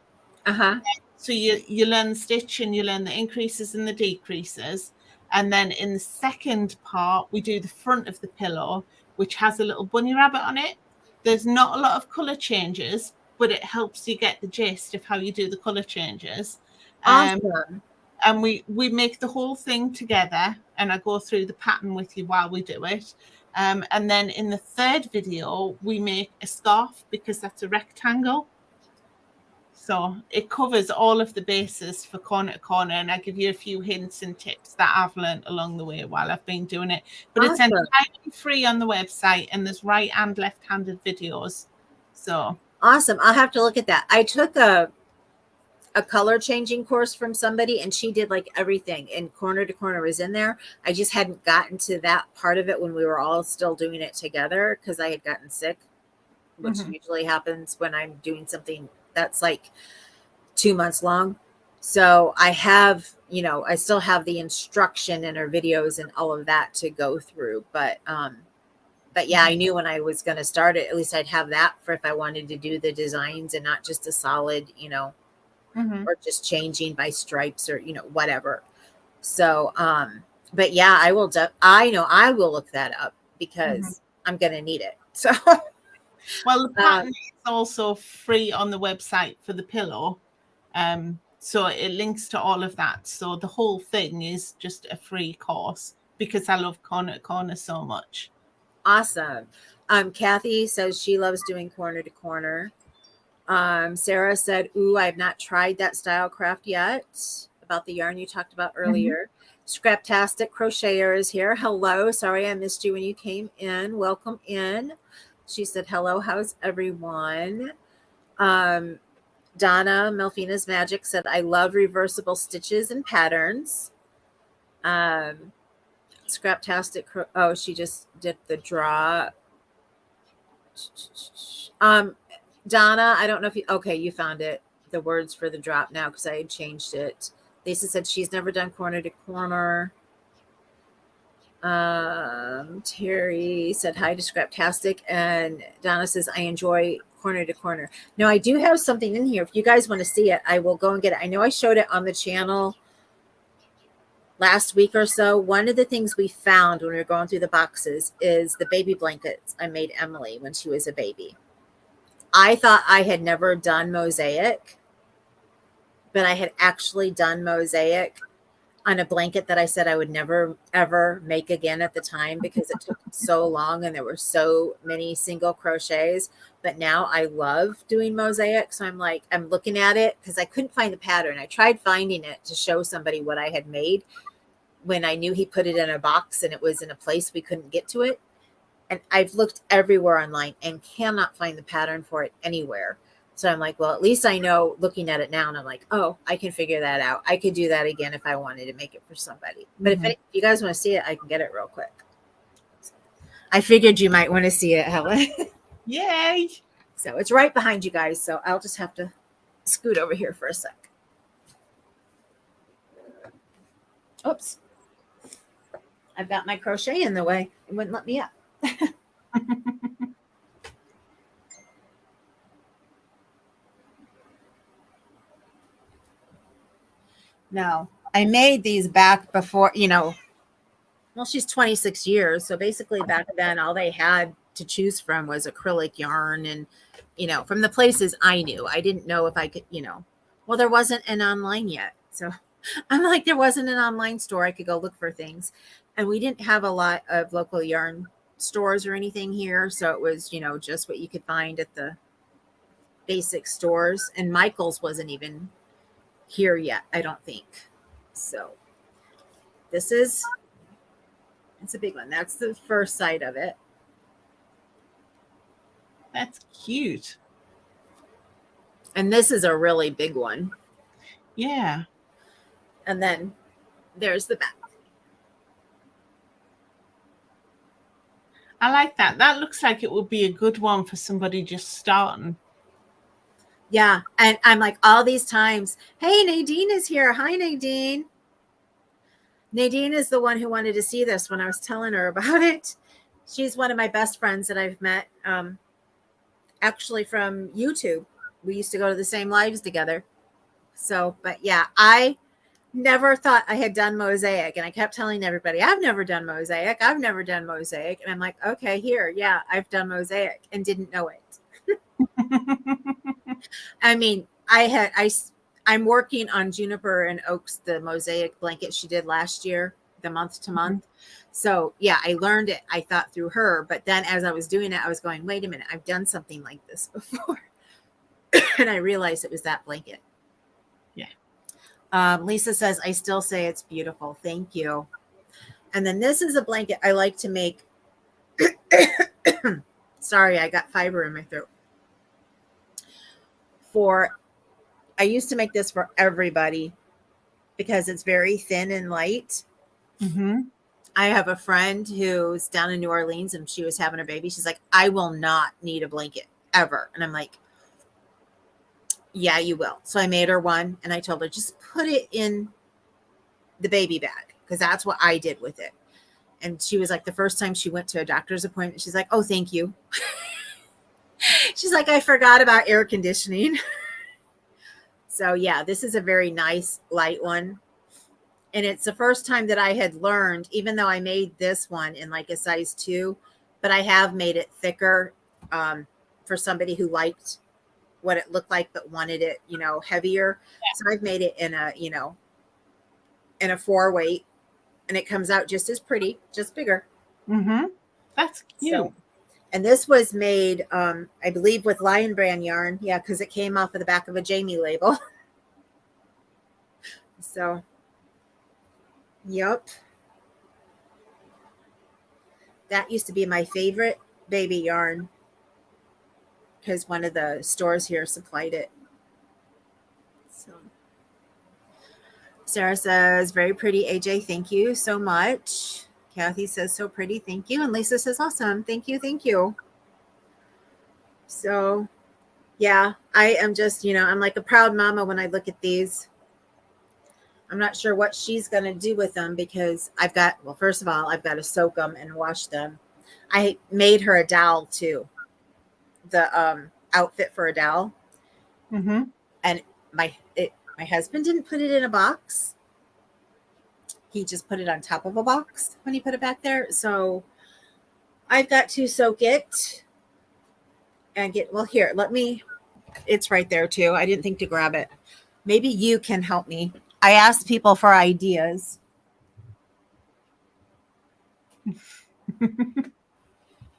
So you learn the stitch and you learn the increases and the decreases. And then in the second part, we do the front of the pillow, which has a little bunny rabbit on it. There's not a lot of color changes, but it helps you get the gist of how you do the color changes. Awesome. and we make the whole thing together, and I go through the pattern with you while we do it. And then in the third video, we make a scarf because that's a rectangle. So it covers all of the bases for corner to corner, and I give you a few hints and tips that I've learned along the way while I've been doing it. But it's entirely free on the website, and there's right and left-handed videos. So awesome. I'll have to look at that. I took a color changing course from somebody, and she did like everything, and corner to corner was in there. I just hadn't gotten to that part of it when we were all still doing it together because I had gotten sick, which usually happens when I'm doing something that's like 2 months long. So I have, I still have the instruction in our videos and all of that to go through. But yeah, I knew when I was going to start it, at least I'd have that for if I wanted to do the designs and not just a solid, or just changing by stripes or, whatever. So, but yeah, I will look that up because I'm going to need it. So, well, the pattern is also free on the website for the pillow. So it links to all of that. So the whole thing is just a free course because I love corner to corner so much. Awesome. Kathy says she loves doing corner to corner. Sarah said, ooh, I've not tried that style craft yet, about the yarn you talked about earlier. Scraptastic Crocheter is here. Hello. Sorry I missed you when you came in. Welcome in. She said, hello, how's everyone? Donna, Melfina's Magic, said, I love reversible stitches and patterns. Scraptastic, she just did the draw. Donna, I don't know if you found it, the words for the drop now because I had changed it. Lisa said she's never done corner to corner. Terry said hi to Scraptastic, and Donna says I enjoy corner to corner. Now I do have something in here. If you guys want to see it, I will go and get it. I know I showed it on the channel last week or so. One of the things we found when we were going through the boxes is the baby blankets I made Emily when she was a baby. I thought I had never done mosaic, but I had actually done mosaic on a blanket that I said I would never, ever make again at the time because it took so long and there were so many single crochets. But now I love doing mosaic. So I'm looking at it because I couldn't find the pattern. I tried finding it to show somebody what I had made when I knew he put it in a box and it was in a place we couldn't get to it. And I've looked everywhere online and cannot find the pattern for it anywhere. So I'm like, well, at least I know looking at it now. And I'm like, oh, I can figure that out. I could do that again if I wanted to make it for somebody. But if you guys want to see it, I can get it real quick. I figured you might want to see it, Helen. Yay. So it's right behind you guys. So I'll just have to scoot over here for a sec. Oops. I've got my crochet in the way. It wouldn't let me up. No, I made these back before, well, she's 26 years. So basically back then, all they had to choose from was acrylic yarn and, from the places I knew. I didn't know if I could, well, there wasn't an online yet. So I'm like, there wasn't an online store. I could go look for things. And we didn't have a lot of local yarn stores or anything here. So it was, just what you could find at the basic stores. And Michael's wasn't even here yet, I don't think. So it's a big one. That's the first side of it. That's cute. And this is a really big one. Yeah. And then there's the back. I like that. That looks like it would be a good one for somebody just starting. Yeah. And I'm like, all these times, hey, Nadine is here. Hi, Nadine. Nadine is the one who wanted to see this when I was telling her about it. She's one of my best friends that I've met, actually from YouTube. We used to go to the same lives together. So, but yeah, I never thought I had done mosaic. And I kept telling everybody, I've never done mosaic. I've never done mosaic. And I'm like, okay, here. Yeah, I've done mosaic and didn't know it. I mean, I I'm working on Juniper and Oaks, the mosaic blanket she did last year, the month to month. So yeah, I learned it. I thought through her, but then as I was doing it, I was going, wait a minute, I've done something like this before. And I realized it was that blanket. Yeah. Lisa says, I still say it's beautiful. Thank you. And then this is a blanket I like to make. Sorry, I got fiber in my throat. I used to make this for everybody because it's very thin and light. Mm-hmm. I have a friend who's down in New Orleans and she was having a baby. She's like, I will not need a blanket ever. And I'm like, yeah, you will. So I made her one and I told her, just put it in the baby bag because that's what I did with it. And she was like, the first time she went to a doctor's appointment, she's like, oh, thank you. She's like, I forgot about air conditioning. So yeah, this is a very nice light one. And it's the first time that I had learned, even though I made this one in like a size 2, but I have made it thicker for somebody who liked what it looked like, but wanted it, heavier. Yeah. So I've made it in a 4 weight, and it comes out just as pretty, just bigger. Mm-hmm. That's cute. So, and this was made, I believe, with Lion Brand yarn. Yeah, because it came off of the back of a Jamie label. So, yep. That used to be my favorite baby yarn because one of the stores here supplied it. So, Sarah says, very pretty, AJ. Thank you so much. Kathy says, so pretty. Thank you. And Lisa says, awesome. Thank you. Thank you. So, yeah, I am just, I'm like a proud mama when I look at these. I'm not sure what she's going to do with them because first of all, I've got to soak them and wash them. I made her a dowel too. The outfit for a dowel. Mm-hmm. And my husband didn't put it in a box. He just put it on top of a box when he put it back there. So I've got to soak it and it's right there too. I didn't think to grab it. Maybe you can help me. I asked people for ideas.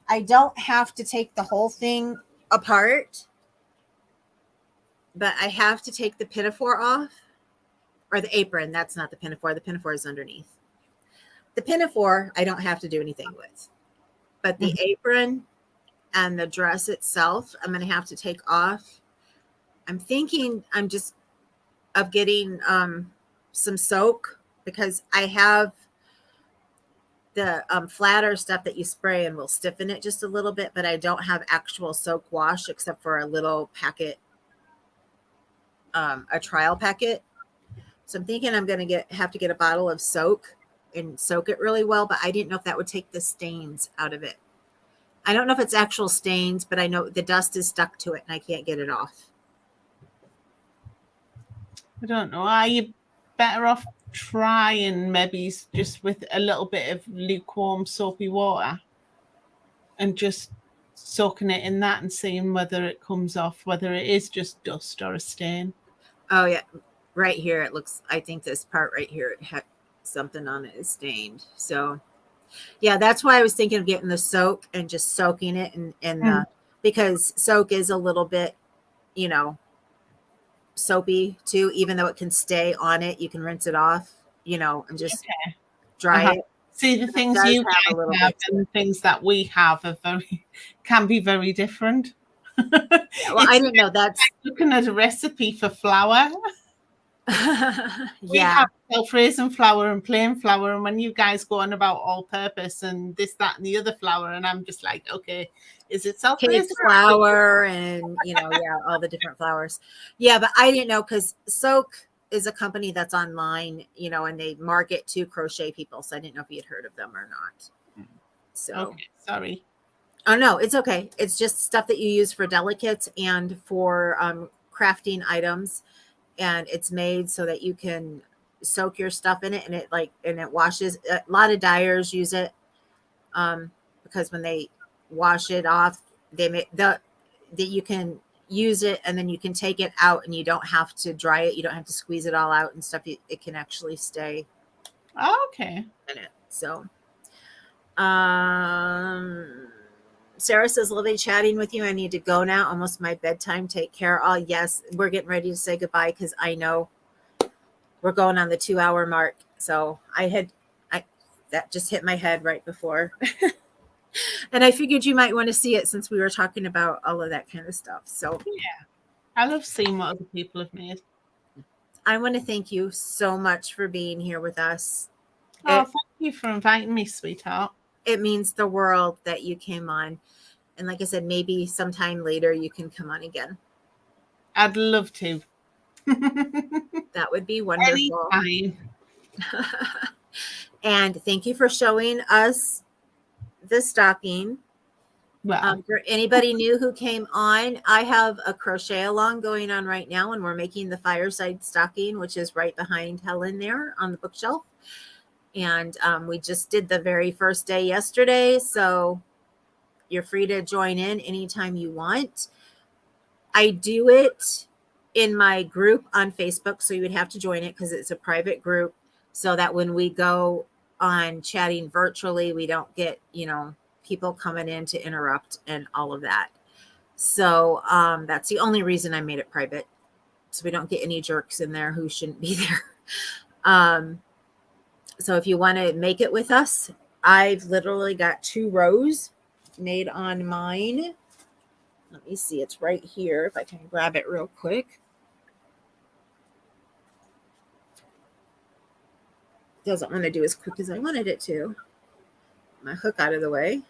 I don't have to take the whole thing apart, but I have to take the pinafore off, or the apron. That's not the pinafore. The pinafore is underneath. The pinafore, I don't have to do anything with, but the apron and the dress itself, I'm going to have to take off. I'm thinking of getting some soak because I have the flatter stuff that you spray and will stiffen it just a little bit, but I don't have actual soak wash except for a little packet, a trial packet. So I'm thinking I'm going to have to get a bottle of soak and soak it really well, but I didn't know if that would take the stains out of it. I don't know if it's actual stains, but I know the dust is stuck to it and I can't get it off. I don't know. Are you better off trying maybe just with a little bit of lukewarm soapy water and just soaking it in that and seeing whether it comes off, whether it is just dust or a stain? Oh yeah, right here it looks, I think this part right here, it had something on it is stained. So yeah, that's why I was thinking of getting the soak and just soaking it because soak is a little bit, soapy too, even though it can stay on it. You can rinse it off, and just dry it. See, the things you have and the things that we have can be very different. Yeah, well, I didn't know that's like looking at a recipe for flour. We have self-raising flour and plain flour, and when you guys go on about all-purpose and this, that, and the other flour, and I'm just like, okay, is it self-raising flour and all the different flours? Yeah, but I didn't know because Soak is a company that's online, and they market to crochet people, so I didn't know if you had heard of them or not. So okay, sorry. Oh no, it's okay. It's just stuff that you use for delicates and for crafting items. And it's made so that you can soak your stuff in it and it washes. A lot of dyers use it because when they wash it off, they make that you can use it, and then you can take it out and you don't have to dry it. You don't have to squeeze it all out and stuff. It can actually stay Okay. in it. So, Sarah says, lovely chatting with you. I need to go now. Almost my bedtime. Take care. Oh, yes. We're getting ready to say goodbye because I know we're going on the 2-hour mark. So that just hit my head right before. And I figured you might want to see it since we were talking about all of that kind of stuff. So yeah, I love seeing what other people have made. I want to thank you so much for being here with us. Oh, thank you for inviting me, sweetheart. It means the world that you came on. And like I said, maybe sometime later you can come on again. I'd love to. That would be wonderful. Anytime. And thank you for showing us the stocking. Well, For anybody new who came on, I have a crochet along going on right now, and we're making the fireside stocking, which is right behind Helen there on the bookshelf. And we just did the very first day yesterday, so you're free to join in anytime you want. I do it in my group on Facebook, so you would have to join it because it's a private group, so that when we go on chatting virtually, we don't get, people coming in to interrupt and all of that. So that's the only reason I made it private, so we don't get any jerks in there who shouldn't be there. So if you want to make it with us, I've literally got 2 rows made on mine. Let me see. It's right here. If I can grab it real quick. Doesn't want to do as quick as I wanted it to. My hook out of the way.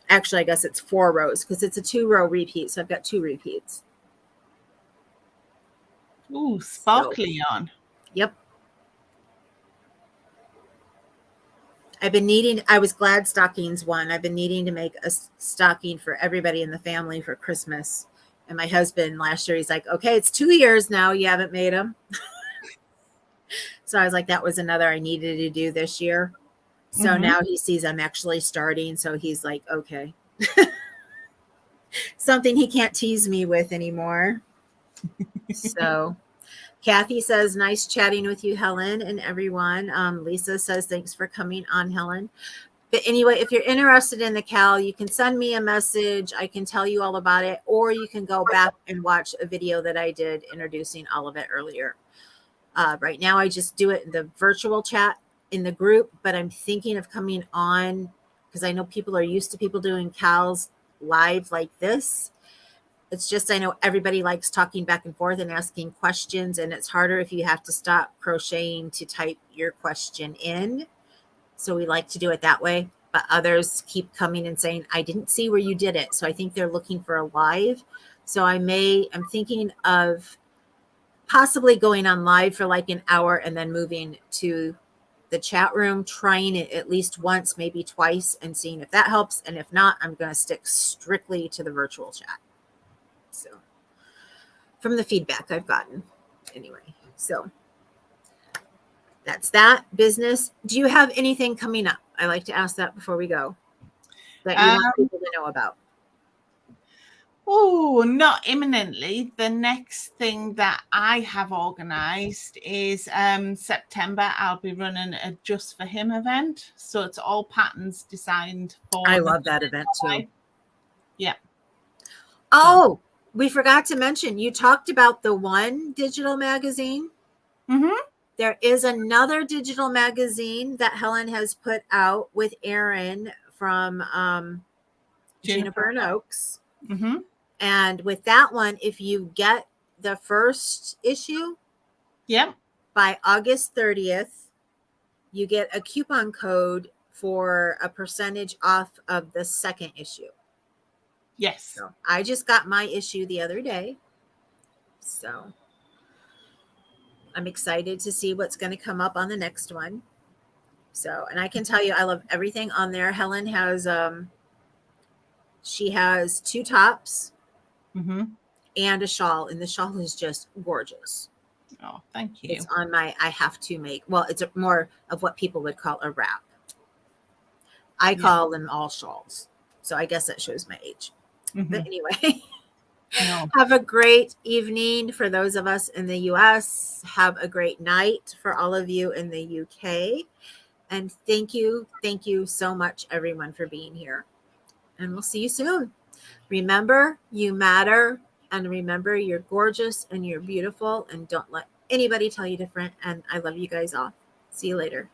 Actually, I guess it's 4 rows because it's a 2-row repeat. So I've got 2 repeats. Ooh, sparkly on. Yep. I was glad stockings won. I've been needing to make a stocking for everybody in the family for Christmas. And my husband last year, he's like, okay, it's 2 years now. You haven't made them. So I was like, that was another I needed to do this year. So now he sees I'm actually starting. So he's like, okay. Something he can't tease me with anymore. So Kathy says, nice chatting with you, Helen, and everyone. Lisa says, thanks for coming on, Helen. But anyway, if you're interested in the Cal, you can send me a message. I can tell you all about it, or you can go back and watch a video that I did introducing all of it earlier. Right now, I just do it in the virtual chat in the group, but I'm thinking of coming on because I know people are used to people doing Cals live like this. It's just, I know everybody likes talking back and forth and asking questions, and it's harder if you have to stop crocheting to type your question in. So we like to do it that way, but others keep coming and saying, I didn't see where you did it. So I think they're looking for a live. So I'm thinking of possibly going on live for like an hour and then moving to the chat room, trying it at least once, maybe twice, and seeing if that helps. And if not, I'm going to stick strictly to the virtual chat. So from the feedback I've gotten anyway. So that's that business. Do you have anything coming up? I like to ask that before we go that you want people to know about. Oh, not imminently. The next thing that I have organized is September. I'll be running a Just for Him event. So it's all patterns designed for. I love that event too. Yeah. Oh, we forgot to mention, you talked about the one digital magazine. There is another digital magazine that Helen has put out with Erin from Juniper and Oaks. And with that one, if you get the first issue by August 30th, you get a coupon code for a percentage off of the second issue. Yes. So I just got my issue the other day. So I'm excited to see what's going to come up on the next one. So, and I can tell you, I love everything on there. Helen has, she has 2 tops and a shawl, and the shawl is just gorgeous. Oh, thank you. It's on my, I have to make, well, it's more of what people would call a wrap. I call them all shawls. So I guess that shows my age. But anyway, No. Have a great evening for those of us in the US. Have a great night for all of you in the UK. And thank you so much, everyone, for being here. And we'll see you soon. Remember, you matter. And remember, you're gorgeous and you're beautiful. And don't let anybody tell you different. And I love you guys all. See you later.